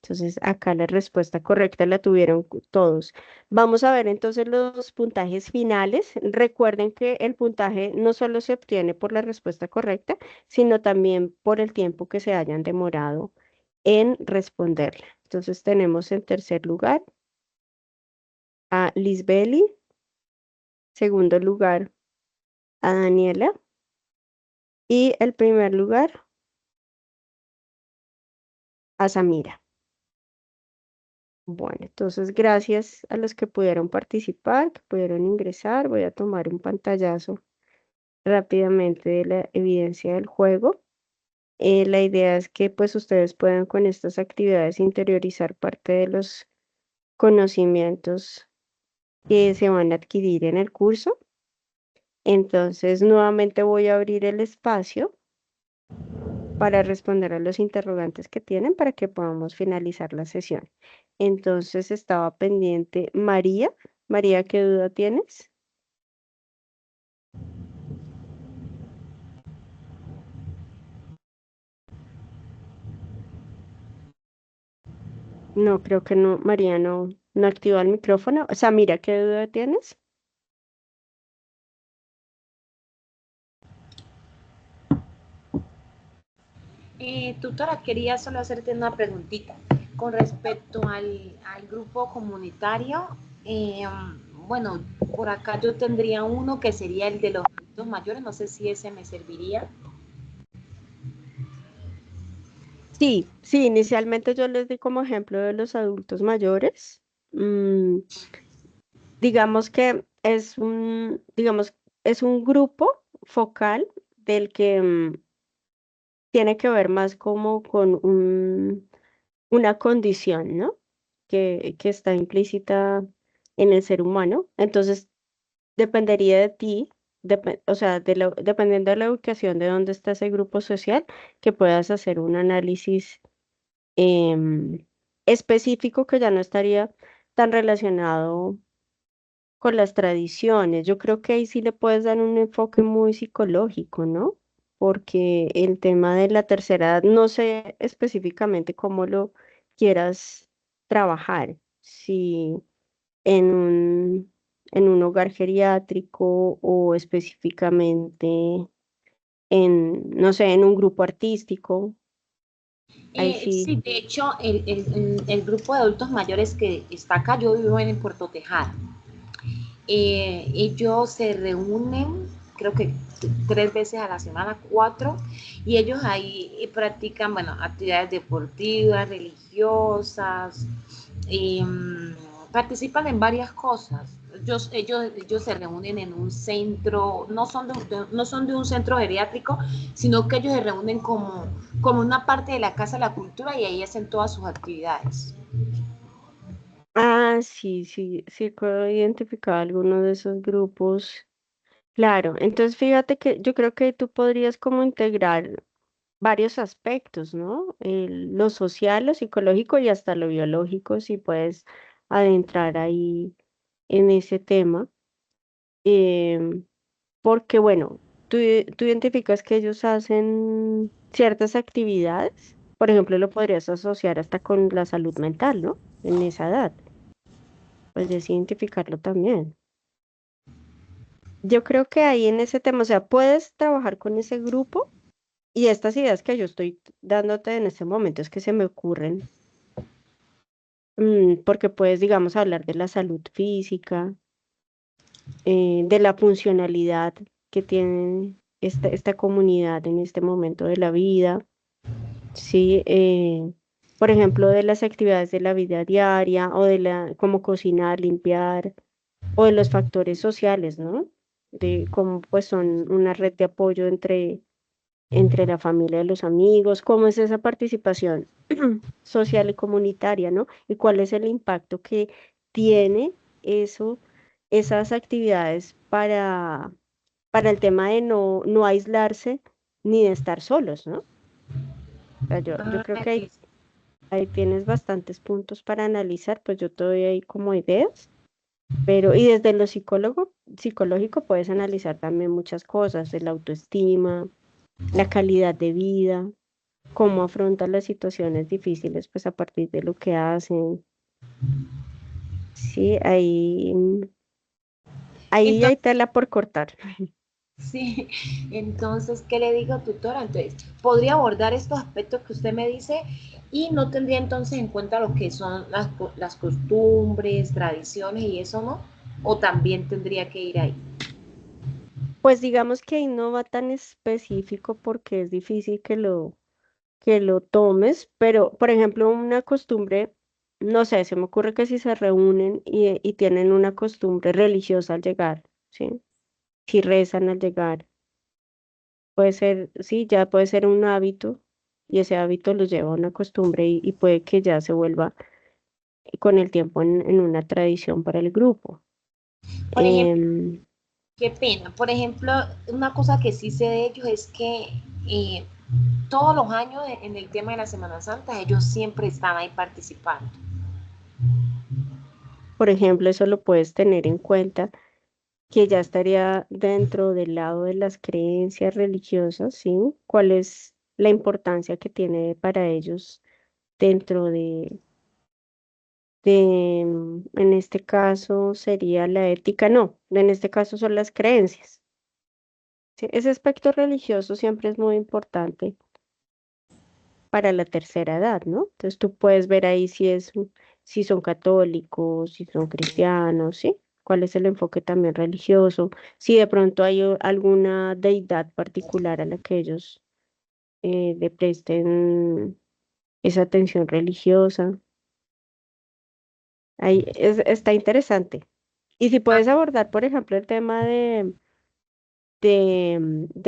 Speaker 1: Entonces, acá la respuesta correcta la tuvieron todos. Vamos a ver entonces los puntajes finales. Recuerden que el puntaje no solo se obtiene por la respuesta correcta, sino también por el tiempo que se hayan demorado en responderla. Entonces, tenemos en tercer lugar a Lisbeli, segundo lugar a Daniela y el primer lugar a Samira. Bueno, entonces gracias a los que pudieron participar, que pudieron ingresar. Voy a tomar un pantallazo rápidamente de la evidencia del juego. La idea es que pues ustedes puedan con estas actividades interiorizar parte de los conocimientos que se van a adquirir en el curso. Entonces, nuevamente voy a abrir el espacio para responder a los interrogantes que tienen para que podamos finalizar la sesión. Entonces estaba pendiente María. María, ¿qué duda tienes? No, creo que no, María no activa el micrófono. O sea, mira, ¿qué duda tienes?
Speaker 10: Tutora, quería solo hacerte una preguntita con respecto al grupo comunitario. Bueno, por acá yo tendría uno que sería el de los adultos mayores, no sé si ese me serviría.
Speaker 1: Sí, sí, inicialmente yo les di como ejemplo de los adultos mayores. Mm, digamos que es un grupo focal del que tiene que ver más como con una condición, ¿no? Que está implícita en el ser humano. Entonces, dependería de ti, o sea, dependiendo de la ubicación de dónde está ese grupo social, que puedas hacer un análisis em, específico que ya no estaría tan relacionado con las tradiciones. Yo creo que ahí sí le puedes dar un enfoque muy psicológico, ¿no? Porque el tema de la tercera edad, no sé específicamente cómo lo quieras trabajar. Si en un en un hogar geriátrico o específicamente en, no sé, en un grupo artístico. Ahí sí.
Speaker 10: Sí, de hecho, el grupo de adultos mayores que está acá, yo vivo en Puerto Tejada. Ellos se reúnen, creo que 3 veces a la semana, 4, y ellos ahí practican, bueno, actividades deportivas, religiosas, participan en varias cosas. Ellos se reúnen en un centro, no son de un centro geriátrico, sino que ellos se reúnen como una parte de la Casa de la Cultura y ahí hacen todas sus actividades.
Speaker 1: Ah, sí, puedo identificar algunos de esos grupos. Claro, entonces fíjate que yo creo que tú podrías como integrar varios aspectos, ¿no? Lo social, lo psicológico y hasta lo biológico, si puedes adentrar ahí en ese tema. Em, Porque, bueno, tú identificas que ellos hacen ciertas actividades, por ejemplo, lo podrías asociar hasta con la salud mental, ¿no? En esa edad, pues identificarlo también. Yo creo que ahí en ese tema, o sea, puedes trabajar con ese grupo y estas ideas que yo estoy dándote en este momento es que se me ocurren, porque puedes, digamos, hablar de la salud física, de la funcionalidad que tiene esta comunidad en este momento de la vida, ¿sí? Por ejemplo, de las actividades de la vida diaria o como cocinar, limpiar, o de los factores sociales, ¿no? De cómo pues son una red de apoyo entre la familia y los amigos, cómo es esa participación social y comunitaria, ¿no? Y cuál es el impacto que tiene eso, esas actividades para el tema de no aislarse ni de estar solos, ¿no? O sea, yo creo que ahí tienes bastantes puntos para analizar, pues yo te doy ahí como ideas, pero y desde lo psicológico puedes analizar también muchas cosas, de la autoestima, la calidad de vida, cómo afrontan las situaciones difíciles, pues a partir de lo que hacen. Sí, ahí hay
Speaker 10: Entonces,
Speaker 1: tela por cortar.
Speaker 10: sí, entonces, ¿qué le digo, tutora? Entonces, podría abordar estos aspectos que usted me dice y no tendría entonces en cuenta lo que son las costumbres, tradiciones y eso, ¿no? O también tendría que ir ahí.
Speaker 1: Pues digamos que ahí no va tan específico porque es difícil que lo tomes, pero por ejemplo, una costumbre, no sé, se me ocurre que si se reúnen y tienen una costumbre religiosa al llegar, ¿sí? Si rezan al llegar, puede ser, sí, ya puede ser un hábito y ese hábito los lleva a una costumbre y puede que ya se vuelva con el tiempo en una tradición para el grupo.
Speaker 10: Por ejemplo,
Speaker 1: Em,
Speaker 10: qué pena. Por ejemplo, una cosa que sí sé de ellos es que eh, todos los años en el tema de la Semana Santa, ellos siempre están ahí participando.
Speaker 1: por ejemplo, eso lo puedes tener en cuenta que ya estaría dentro del lado de las creencias religiosas, ¿sí? ¿Cuál es la importancia que tiene para ellos dentro en este caso sería la ética? No, en este caso son las creencias. ¿Sí? Ese aspecto religioso siempre es muy importante para la tercera edad, ¿no? Entonces tú puedes ver ahí si son católicos, si son cristianos, ¿sí? ¿Cuál es el enfoque también religioso? Si de pronto hay alguna deidad particular a la que ellos le presten esa atención religiosa. Ahí está interesante. Y si puedes abordar, por ejemplo, el tema de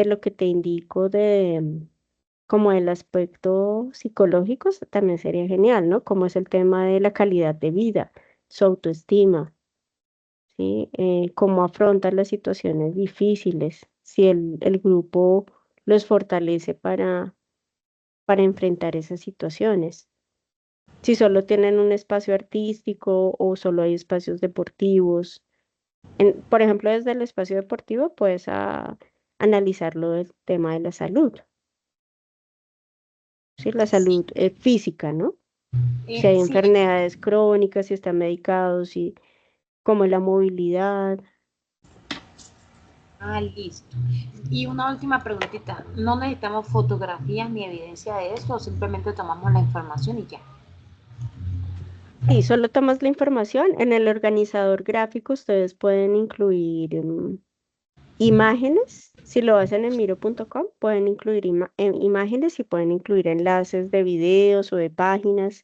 Speaker 1: lo que te indico como el aspecto psicológico, también sería genial, ¿no? Como es el tema de la calidad de vida, su autoestima, ¿sí? Cómo afrontan las situaciones difíciles, si el grupo los fortalece para enfrentar esas situaciones. Si solo tienen un espacio artístico o solo hay espacios deportivos. Por ejemplo, desde el espacio deportivo puedes analizarlo del tema de la salud, ¿sí? La
Speaker 10: Sí,
Speaker 1: salud física, ¿no? Si hay
Speaker 10: sí,
Speaker 1: enfermedades crónicas, si están medicados, como la movilidad.
Speaker 10: Ah, listo. Y una última preguntita. ¿No necesitamos fotografías ni evidencia de esto o simplemente tomamos la información y ya?
Speaker 1: Sí, solo tomas la información. En el organizador gráfico ustedes pueden incluir imágenes. Si lo hacen en miro.com, pueden incluir imágenes y pueden incluir enlaces de videos o de páginas.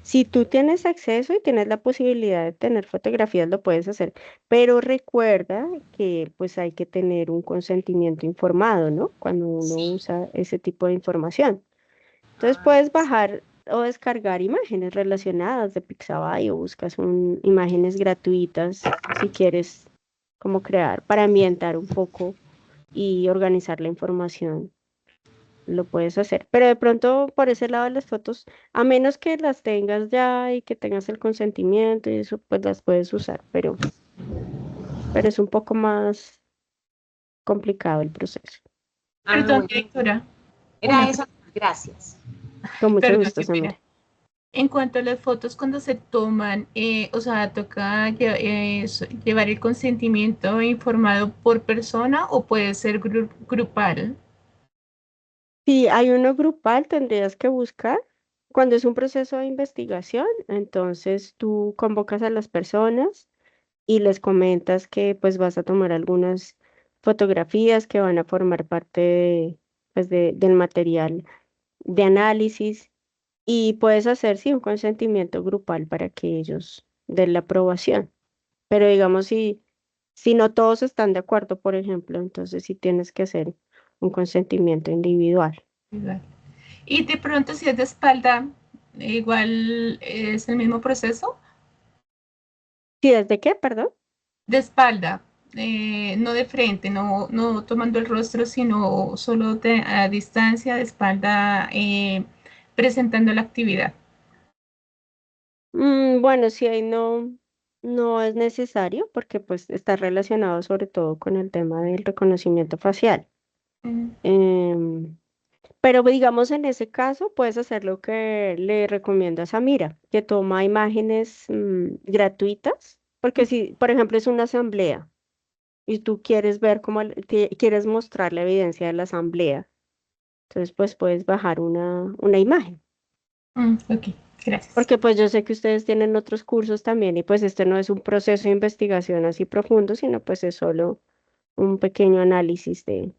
Speaker 1: Si tú tienes acceso y tienes la posibilidad de tener fotografías, lo puedes hacer. Pero recuerda que pues hay que tener un consentimiento informado, ¿no? Cuando uno usa ese tipo de información. Entonces puedes bajar o descargar imágenes relacionadas de Pixabay o buscas imágenes gratuitas si quieres como crear para ambientar un poco y organizar la información. Lo puedes hacer. Pero de pronto por ese lado de las fotos, a menos que las tengas ya y que tengas el consentimiento y eso, pues las puedes usar, pero es un poco más complicado el proceso.
Speaker 2: Perdón,
Speaker 10: bueno.
Speaker 2: directora.
Speaker 10: Era eso. Gracias.
Speaker 1: Con mucho
Speaker 2: Perdón,
Speaker 1: gusto,
Speaker 2: qué pena.
Speaker 1: Samira.
Speaker 2: En cuanto a las fotos, cuando se toman, o sea, toca llevar el consentimiento informado por persona o puede ser grupal.
Speaker 1: Si hay uno grupal, tendrías que buscar. Cuando es un proceso de investigación, entonces tú convocas a las personas y les comentas que pues vas a tomar algunas fotografías que van a formar parte pues, del material de análisis y puedes hacer sí un consentimiento grupal para que ellos den la aprobación. Pero digamos, si no todos están de acuerdo, por ejemplo, entonces sí tienes que hacer un consentimiento individual.
Speaker 2: Y de pronto si es de espalda, igual es el mismo proceso.
Speaker 1: ¿Sí, desde qué, perdón?
Speaker 2: De espalda, no de frente, no tomando el rostro, sino solo a distancia, de espalda, presentando la actividad.
Speaker 1: Bueno, sí, ahí no es necesario porque pues está relacionado sobre todo con el tema del reconocimiento facial.
Speaker 2: Mm.
Speaker 1: Em, pero digamos en ese caso puedes hacer lo que le recomiendo a Samira, que toma imágenes gratuitas, porque si, por ejemplo, es una asamblea y tú quieres ver quieres mostrar la evidencia de la asamblea, entonces pues puedes bajar una imagen.
Speaker 2: Ok, gracias.
Speaker 1: Porque pues yo sé que ustedes tienen otros cursos también y pues este no es un proceso de investigación así profundo, sino pues es solo un pequeño análisis de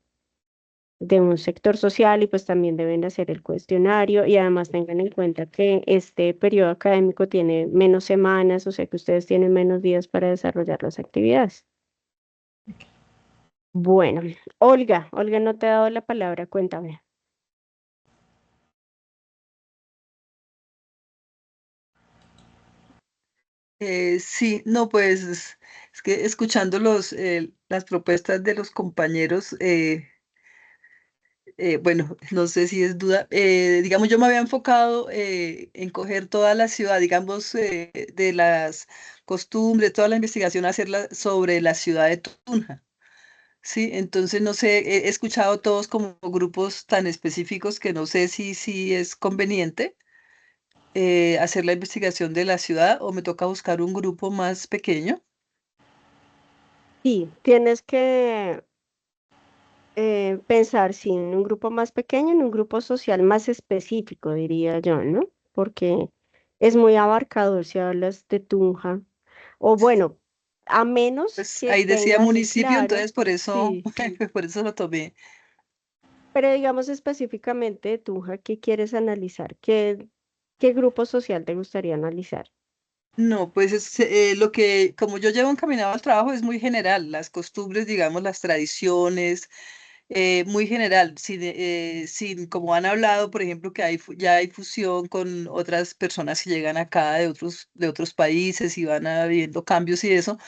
Speaker 1: un sector social y pues también deben hacer el cuestionario y además tengan en cuenta que este periodo académico tiene menos semanas, o sea que ustedes tienen menos días para desarrollar las actividades. Bueno, Olga no te ha dado la palabra, cuéntame.
Speaker 11: Sí, no, pues es que escuchando las propuestas de los compañeros, bueno, no sé si es duda, digamos, yo me había enfocado en coger toda la ciudad, digamos, de las costumbres, toda la investigación, hacerla sobre la ciudad de Tunja. Sí, entonces no sé, he escuchado todos como grupos tan específicos que no sé si es conveniente hacer la investigación de la ciudad o me toca buscar un grupo más pequeño.
Speaker 1: Sí, tienes que pensar sí, en un grupo más pequeño, en un grupo social más específico, diría yo, ¿no? Porque es muy abarcador si hablas de Tunja. O bueno, a menos
Speaker 11: Pues
Speaker 1: que
Speaker 11: ahí decía
Speaker 1: tengas
Speaker 11: municipio,
Speaker 1: claro,
Speaker 11: entonces por eso,
Speaker 1: sí,
Speaker 11: por eso lo tomé.
Speaker 1: pero digamos específicamente de Tunja, ¿qué quieres analizar? ¿Qué grupo social te gustaría analizar?
Speaker 11: No, pues es, lo que, como yo llevo encaminado al trabajo, es muy general, las costumbres, digamos, las tradiciones, muy general, sin, como han hablado, por ejemplo, que ya hay fusión con otras personas que llegan acá de otros países y van habiendo cambios y eso.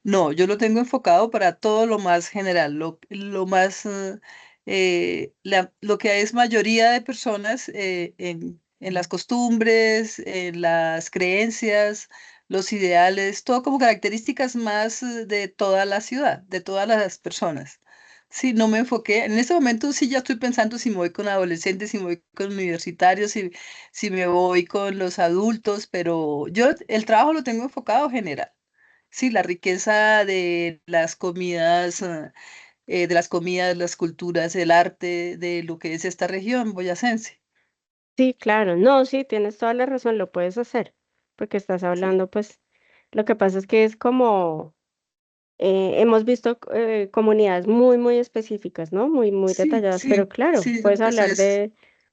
Speaker 11: No, yo lo tengo enfocado para todo lo más general, lo más, lo que es mayoría de personas en las costumbres, en las creencias, los ideales, todo como características más de toda la ciudad, de todas las personas. Sí, no me enfoqué. En este momento sí ya estoy pensando si me voy con adolescentes, si me voy con universitarios, si me voy con los adultos, pero yo el trabajo lo tengo enfocado general. sí, la riqueza de las comidas, las culturas, el arte de lo que es esta región boyacense.
Speaker 1: Sí, claro, no, sí, tienes toda la razón, lo puedes hacer, porque estás
Speaker 11: Sí,
Speaker 1: hablando, pues, lo que pasa es que es como, hemos visto comunidades muy, muy específicas, ¿no? Muy, muy
Speaker 11: sí,
Speaker 1: detalladas, pero
Speaker 11: sí,
Speaker 1: claro,
Speaker 11: sí,
Speaker 1: puedes
Speaker 11: eso
Speaker 1: hablar
Speaker 11: es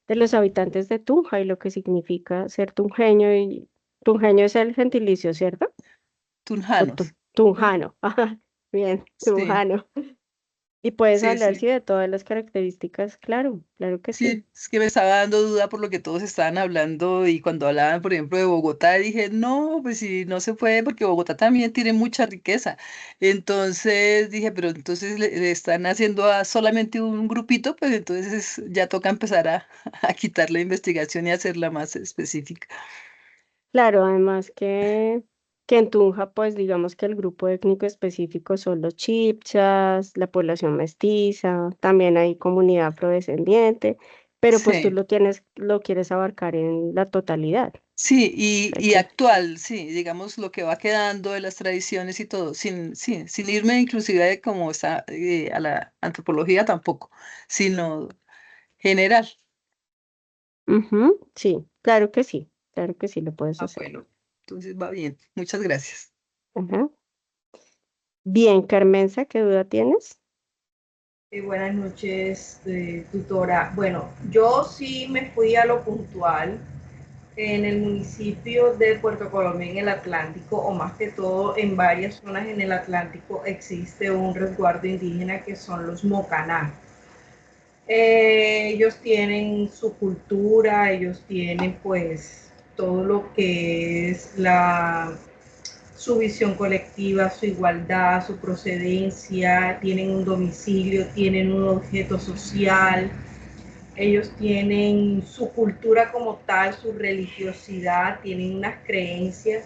Speaker 1: de los habitantes de Tunja y lo que significa ser tunjeño, y tunjeño es el gentilicio, ¿cierto? O
Speaker 11: tunjanos.
Speaker 1: tunjano, ajá, bien,
Speaker 11: Sí,
Speaker 1: tunjano. Y puedes
Speaker 11: sí,
Speaker 1: hablar,
Speaker 11: sí.
Speaker 1: sí, de todas las características, claro, claro que sí.
Speaker 11: Sí, es que me estaba dando duda por lo que todos estaban hablando y cuando hablaban, por ejemplo, de Bogotá, dije, no, pues sí, no se puede porque Bogotá también tiene mucha riqueza. Entonces dije, pero entonces le están haciendo a solamente un grupito, pues entonces ya toca empezar a, a quitar la investigación y hacerla más específica.
Speaker 1: Claro, además que en Tunja, pues digamos que el grupo étnico específico son los chipchas, la población mestiza, también hay comunidad afrodescendiente, pero pues tú
Speaker 11: Sí.
Speaker 1: lo tienes, lo quieres abarcar en la totalidad.
Speaker 11: Sí,
Speaker 1: O sea
Speaker 11: y
Speaker 1: que,
Speaker 11: actual, sí, digamos lo que va quedando de las tradiciones y todo, sí, sin irme inclusive de como está a la antropología tampoco, sino general.
Speaker 1: ujú, sí, claro que sí lo puedes
Speaker 11: Ah,
Speaker 1: hacer.
Speaker 11: bueno, entonces va bien, muchas gracias.
Speaker 1: Ajá. Bien, Carmenza, ¿qué duda tienes?
Speaker 12: Buenas noches, tutora. Bueno, yo sí me fui a lo puntual en el municipio de Puerto Colombia, en el Atlántico, o más que todo en varias zonas en el Atlántico, existe un resguardo indígena que son los Mocaná. Ellos tienen su cultura, ellos tienen pues todo lo que es su visión colectiva, su igualdad, su procedencia, tienen un domicilio, tienen un objeto social, ellos tienen su cultura como tal, su religiosidad, tienen unas creencias.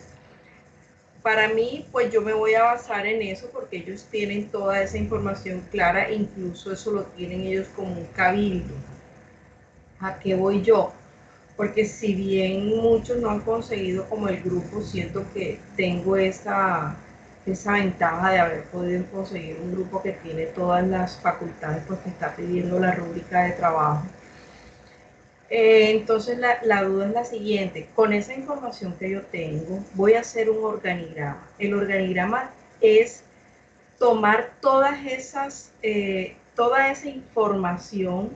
Speaker 12: Para mí, pues yo me voy a basar en eso porque ellos tienen toda esa información clara e incluso eso lo tienen ellos como un cabildo. ¿A qué voy yo? Porque si bien muchos no han conseguido como el grupo, siento que tengo esa ventaja de haber podido conseguir un grupo que tiene todas las facultades porque está pidiendo la rúbrica de trabajo. Entonces la duda es la siguiente, con esa información que yo tengo, voy a hacer un organigrama. El organigrama es tomar toda esa información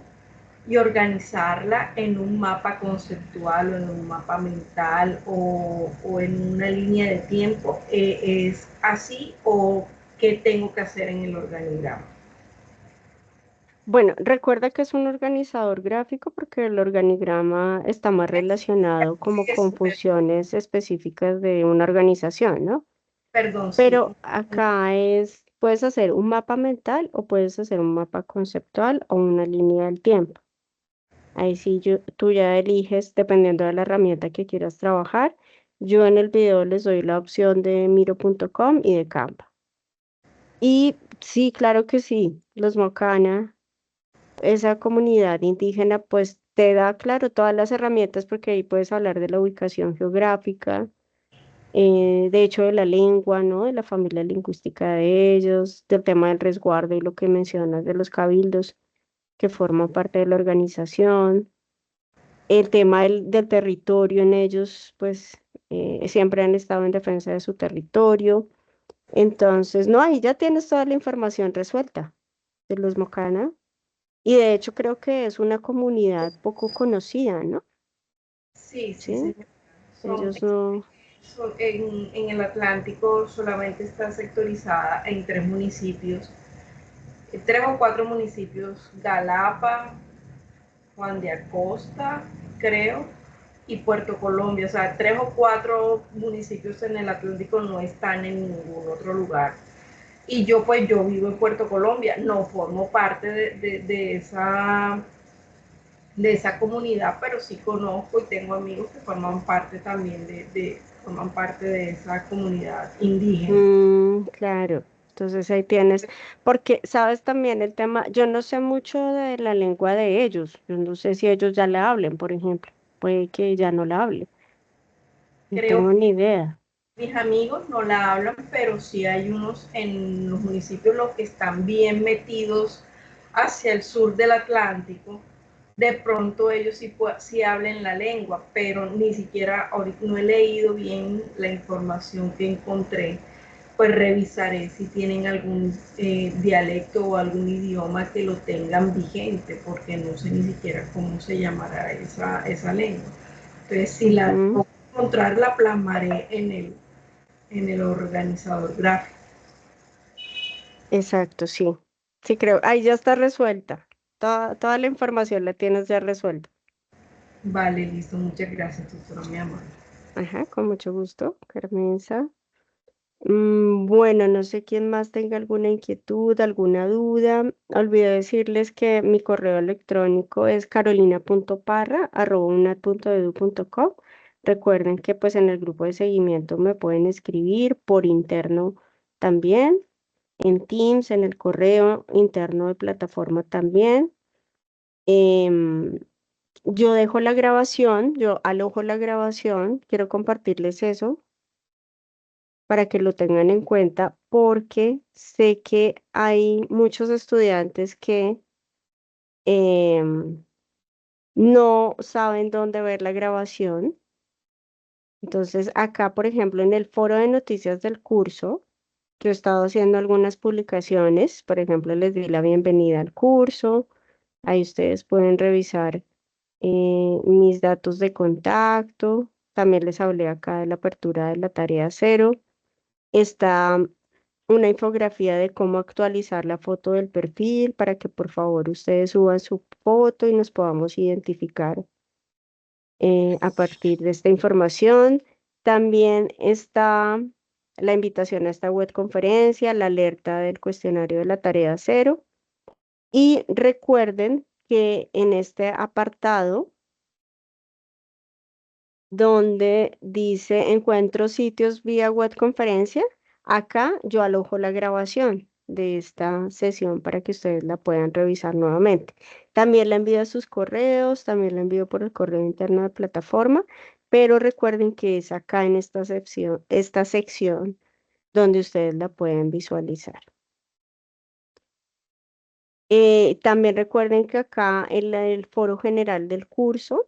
Speaker 12: y organizarla en un mapa conceptual o en un mapa mental o en una línea de tiempo. ¿Es así o qué tengo que hacer en el organigrama?
Speaker 1: Bueno, recuerda que es un organizador gráfico porque el organigrama está más relacionado como con funciones específicas de una organización, ¿no?
Speaker 12: Perdón, sí.
Speaker 1: Pero acá es, puedes hacer un mapa mental o puedes hacer un mapa conceptual o una línea del tiempo. Ahí sí tú ya eliges dependiendo de la herramienta que quieras trabajar. Yo en el video les doy la opción de miro.com y de Canva. Y sí, claro que sí, los Mocana, esa comunidad indígena, pues te da, claro, todas las herramientas porque ahí puedes hablar de la ubicación geográfica, de hecho de la lengua, ¿no? De la familia lingüística de ellos, del tema del resguardo y lo que mencionas de los cabildos que forman parte de la organización, el tema del territorio en ellos, pues siempre han estado en defensa de su territorio. Entonces, no, ahí ya tienes toda la información resuelta de los Mocana. Y de hecho creo que es una comunidad poco conocida, ¿no?
Speaker 12: Sí, sí,
Speaker 1: Sí,
Speaker 12: señor. Son,
Speaker 1: ellos no.
Speaker 12: en el Atlántico solamente está sectorizada en tres municipios, tres o cuatro municipios, Galapa, Juan de Acosta, creo, y Puerto Colombia. O sea, tres o cuatro municipios en el Atlántico no están en ningún otro lugar. Y yo pues yo vivo en Puerto Colombia, no formo parte de esa comunidad, pero sí conozco y tengo amigos que forman parte también forman parte de esa comunidad indígena.
Speaker 1: Claro, entonces ahí tienes, porque sabes también el tema, yo no sé mucho de la lengua de ellos, yo no sé si ellos ya la hablen, por ejemplo, puede que ya no la hablen, no
Speaker 12: Creo
Speaker 1: tengo ni idea.
Speaker 12: mis amigos no la hablan, pero sí hay unos en los municipios los que están bien metidos hacia el sur del Atlántico. De pronto ellos sí hablen la lengua, pero ni siquiera ahorita no he leído bien la información que encontré. Pues revisaré si tienen algún dialecto o algún idioma que lo tengan vigente, porque no sé ni siquiera cómo se llamará esa lengua. Entonces, si la puedo encontrar, la plasmaré en el organizador gráfico.
Speaker 1: Exacto, sí. Sí, creo. Ahí ya está resuelta. Toda la información la tienes ya resuelta.
Speaker 12: Vale, listo. Muchas gracias, tutora, mi amor.
Speaker 1: Ajá, con mucho gusto, Carmenza. Bueno, no sé quién más tenga alguna inquietud, alguna duda. Olvidé decirles que mi correo electrónico es carolina.parra@unat.edu.co. Recuerden que pues en el grupo de seguimiento me pueden escribir por interno también, en Teams, en el correo interno de plataforma también. Em, yo dejo la grabación, yo alojo la grabación, quiero compartirles eso para que lo tengan en cuenta, porque sé que hay muchos estudiantes que no saben dónde ver la grabación. Entonces, acá, por ejemplo, en el foro de noticias del curso, yo he estado haciendo algunas publicaciones, por ejemplo, les di la bienvenida al curso, ahí ustedes pueden revisar mis datos de contacto, también les hablé acá de la apertura de la tarea cero. Está una infografía de cómo actualizar la foto del perfil para que por favor ustedes suban su foto y nos podamos identificar a partir de esta información. También está la invitación a esta web conferencia, la alerta del cuestionario de la tarea cero. Y recuerden que en este apartado donde dice encuentro sitios vía web conferencia, acá yo alojo la grabación de esta sesión para que ustedes la puedan revisar nuevamente. También la envío a sus correos, también la envío por el correo interno de plataforma, pero recuerden que es acá en esta sección donde ustedes la pueden visualizar. También recuerden que acá en el foro general del curso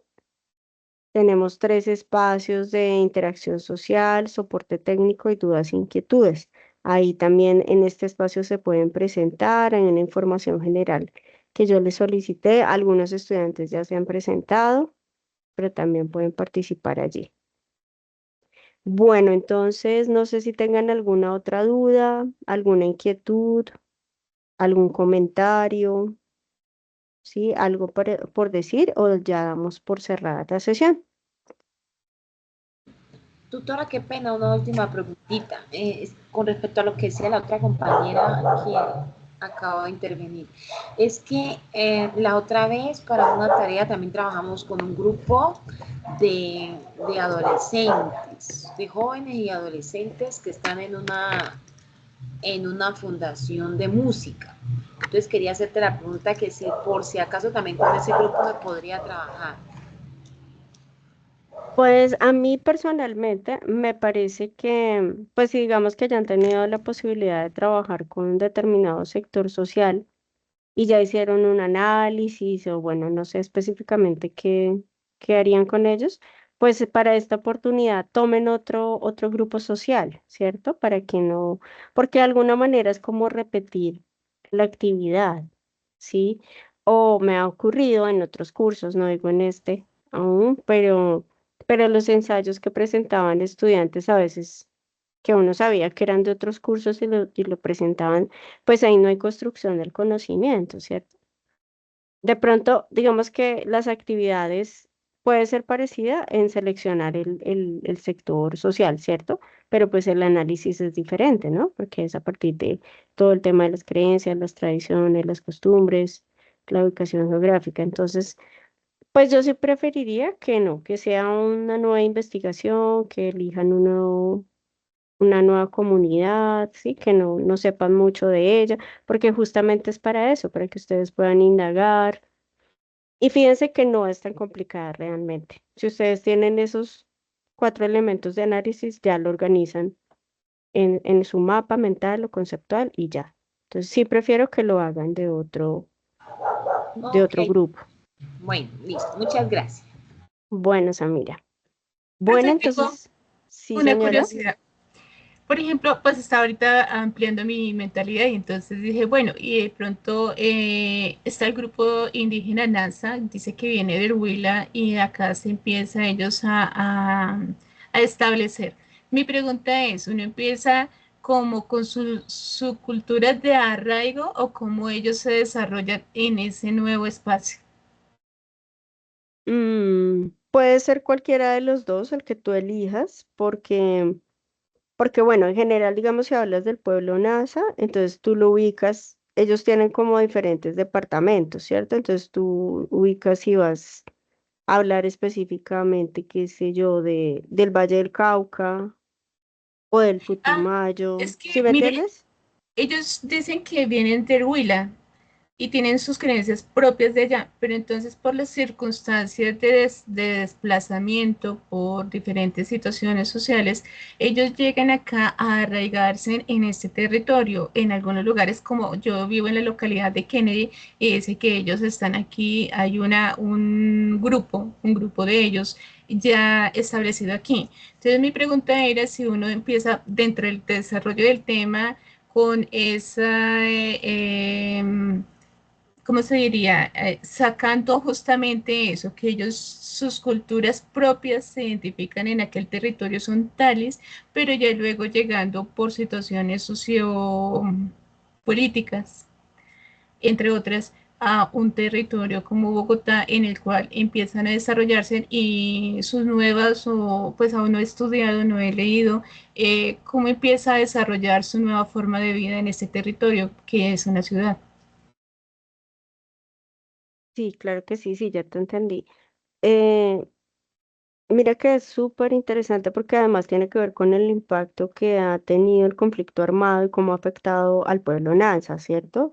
Speaker 1: tenemos 3 espacios de interacción social, soporte técnico y dudas e inquietudes. Ahí también en este espacio se pueden presentar, hay una información general que yo les solicité. Algunos estudiantes ya se han presentado, pero también pueden participar allí. Bueno, entonces no sé si tengan alguna otra duda, alguna inquietud, algún comentario, ¿sí? Algo por decir o ya damos por cerrada la sesión.
Speaker 10: Tutora, qué pena, una última preguntita. Con respecto a lo que decía la otra compañera que acaba de intervenir. Es que la otra vez para una tarea también trabajamos con un grupo de adolescentes, de jóvenes y adolescentes que están en una fundación de música. Entonces quería hacerte la pregunta que si por si acaso también con ese grupo se podría trabajar.
Speaker 1: Pues a mí personalmente me parece que, pues si digamos que ya han tenido la posibilidad de trabajar con un determinado sector social y ya hicieron un análisis o bueno, no sé específicamente qué harían con ellos, pues para esta oportunidad tomen otro grupo social, ¿cierto? Para que no, porque de alguna manera es como repetir la actividad, ¿sí? O me ha ocurrido en otros cursos, no digo en este aún, pero los ensayos que presentaban estudiantes a veces que uno sabía que eran de otros cursos y lo presentaban, pues ahí no hay construcción del conocimiento, ¿cierto? De pronto, digamos que las actividades puede ser parecida en seleccionar el sector social, ¿cierto? Pero pues el análisis es diferente, ¿no? Porque es a partir de todo el tema de las creencias, las tradiciones, las costumbres, la ubicación geográfica. Entonces, pues yo sí preferiría que no, que sea una nueva investigación, que elijan una nueva comunidad, ¿sí? Que no sepan mucho de ella, porque justamente es para eso, para que ustedes puedan indagar. Y fíjense que no es tan complicada realmente. Si ustedes tienen esos 4 elementos de análisis ya lo organizan en su mapa mental o conceptual y ya. Entonces sí prefiero que lo hagan de otro
Speaker 10: Ok,
Speaker 1: grupo.
Speaker 10: bueno, listo, muchas gracias.
Speaker 1: Bueno, Samira.
Speaker 2: Profe,
Speaker 1: Bueno,
Speaker 2: tengo
Speaker 1: entonces, sí,
Speaker 2: una
Speaker 1: señora.
Speaker 2: curiosidad. Por ejemplo, pues estaba ahorita ampliando mi mentalidad y entonces dije, bueno, y de pronto está el grupo indígena NASA, dice que viene del Huila y acá se empieza ellos a establecer. Mi pregunta es, ¿uno empieza como con su cultura de arraigo o cómo ellos se desarrollan en ese nuevo espacio?
Speaker 1: Puede ser cualquiera de los dos, el que tú elijas, porque bueno, en general, digamos, si hablas del pueblo NASA, entonces tú lo ubicas, ellos tienen como diferentes departamentos, ¿cierto? Entonces tú ubicas y vas a hablar específicamente, qué sé yo, del Valle del Cauca o del
Speaker 2: Ah,
Speaker 1: Putumayo,
Speaker 2: es
Speaker 1: ¿sí
Speaker 2: que,
Speaker 1: me
Speaker 2: mire,
Speaker 1: entiendes?
Speaker 2: ellos dicen que vienen del Huila y tienen sus creencias propias de allá, pero entonces por las circunstancias de desplazamiento, por diferentes situaciones sociales, ellos llegan acá a arraigarse en este territorio, en algunos lugares como yo vivo en la localidad de Kennedy, y dice que ellos están aquí, hay un grupo de ellos ya establecido aquí. Entonces mi pregunta era si uno empieza dentro del desarrollo del tema con esa ¿cómo se diría? Sacando justamente eso, que ellos, sus culturas propias se identifican en aquel territorio, son tales, pero ya luego llegando por situaciones sociopolíticas, entre otras, a un territorio como Bogotá en el cual empiezan a desarrollarse y sus nuevas, o pues aún no he estudiado, no he leído, cómo empieza a desarrollar su nueva forma de vida en este territorio que es una ciudad.
Speaker 1: Sí, claro que sí, sí, ya te entendí. Eh, Mira que es súper interesante porque además tiene que ver con el impacto que ha tenido el conflicto armado y cómo ha afectado al pueblo Nansa, ¿cierto?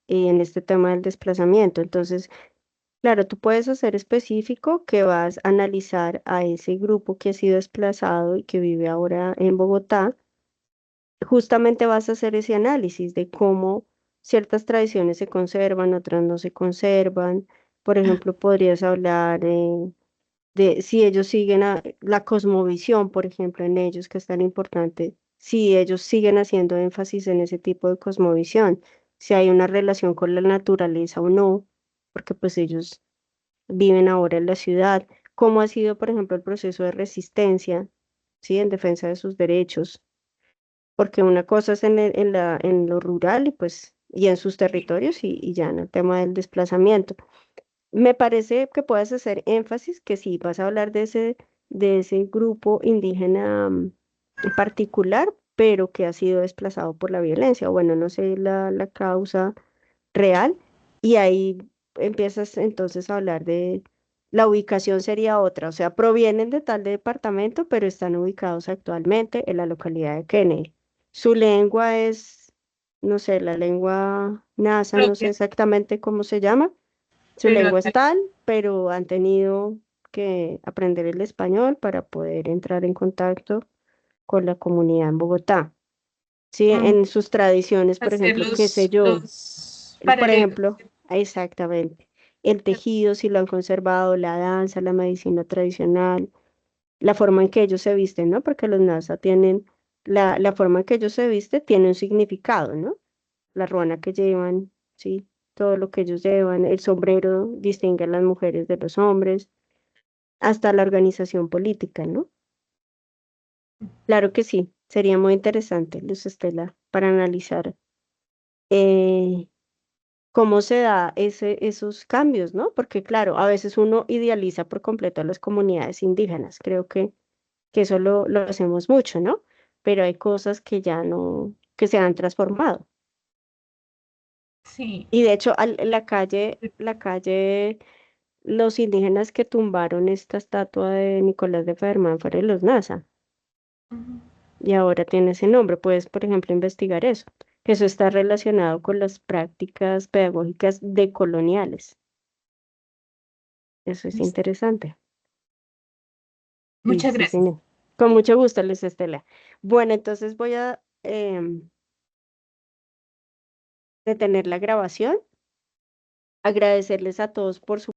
Speaker 1: Y en este tema del desplazamiento. Entonces, claro, tú puedes hacer específico que vas a analizar a ese grupo que ha sido desplazado y que vive ahora en Bogotá. Justamente vas a hacer ese análisis de cómo ciertas tradiciones se conservan, otras no se conservan. Por ejemplo, podrías hablar de si ellos siguen la cosmovisión, por ejemplo, en ellos, que es tan importante, si ellos siguen haciendo énfasis en ese tipo de cosmovisión, si hay una relación con la naturaleza o no, porque pues ellos viven ahora en la ciudad, cómo ha sido, por ejemplo, el proceso de resistencia, ¿sí? En defensa de sus derechos, porque una cosa es en lo rural y pues y en sus territorios y ya en el tema del desplazamiento. Me parece que puedas hacer énfasis que si vas a hablar de ese grupo indígena en particular, pero que ha sido desplazado por la violencia. Bueno, no sé la causa real. Y ahí empiezas entonces a hablar de la ubicación sería otra. O sea, provienen de tal departamento, pero están ubicados actualmente en la localidad de Kennedy. Su lengua es, no sé, la lengua nasa, no sé
Speaker 2: Propia,
Speaker 1: exactamente cómo se llama, su
Speaker 2: pero
Speaker 1: lengua
Speaker 2: acá
Speaker 1: es tal, pero han tenido que aprender el español para poder entrar en contacto con la comunidad en Bogotá. Sí, en sus tradiciones, por
Speaker 2: hacer
Speaker 1: ejemplo, qué sé yo,
Speaker 2: los
Speaker 1: por
Speaker 2: paralelos.
Speaker 1: ejemplo, exactamente, el tejido, si lo han conservado, la danza, la medicina tradicional, la forma en que ellos se visten, ¿no? Porque los NASA tienen, la forma en que ellos se visten tiene un significado, ¿no? La ruana que llevan, sí, todo lo que ellos llevan, el sombrero distingue a las mujeres de los hombres, hasta la organización política, ¿no? Claro que sí, sería muy interesante, Luz Estela, para analizar eh, cómo se da esos cambios, ¿no? Porque claro, a veces uno idealiza por completo a las comunidades indígenas, creo que eso lo hacemos mucho, ¿no? Pero hay cosas que ya no, que se han transformado.
Speaker 2: Sí.
Speaker 1: Y de hecho, la calle, los indígenas que tumbaron esta estatua de Nicolás de Fermán fueron los NASA,
Speaker 2: Ujú.
Speaker 1: y ahora tiene ese nombre. Puedes, por ejemplo, investigar eso, que eso está relacionado con las prácticas pedagógicas decoloniales. Eso es
Speaker 2: Listo.
Speaker 1: interesante. Sí,
Speaker 2: Muchas
Speaker 1: sí,
Speaker 2: gracias.
Speaker 1: señor. Con mucho gusto, Luz Estela. Bueno, entonces voy a detener la grabación. Agradecerles a todos por su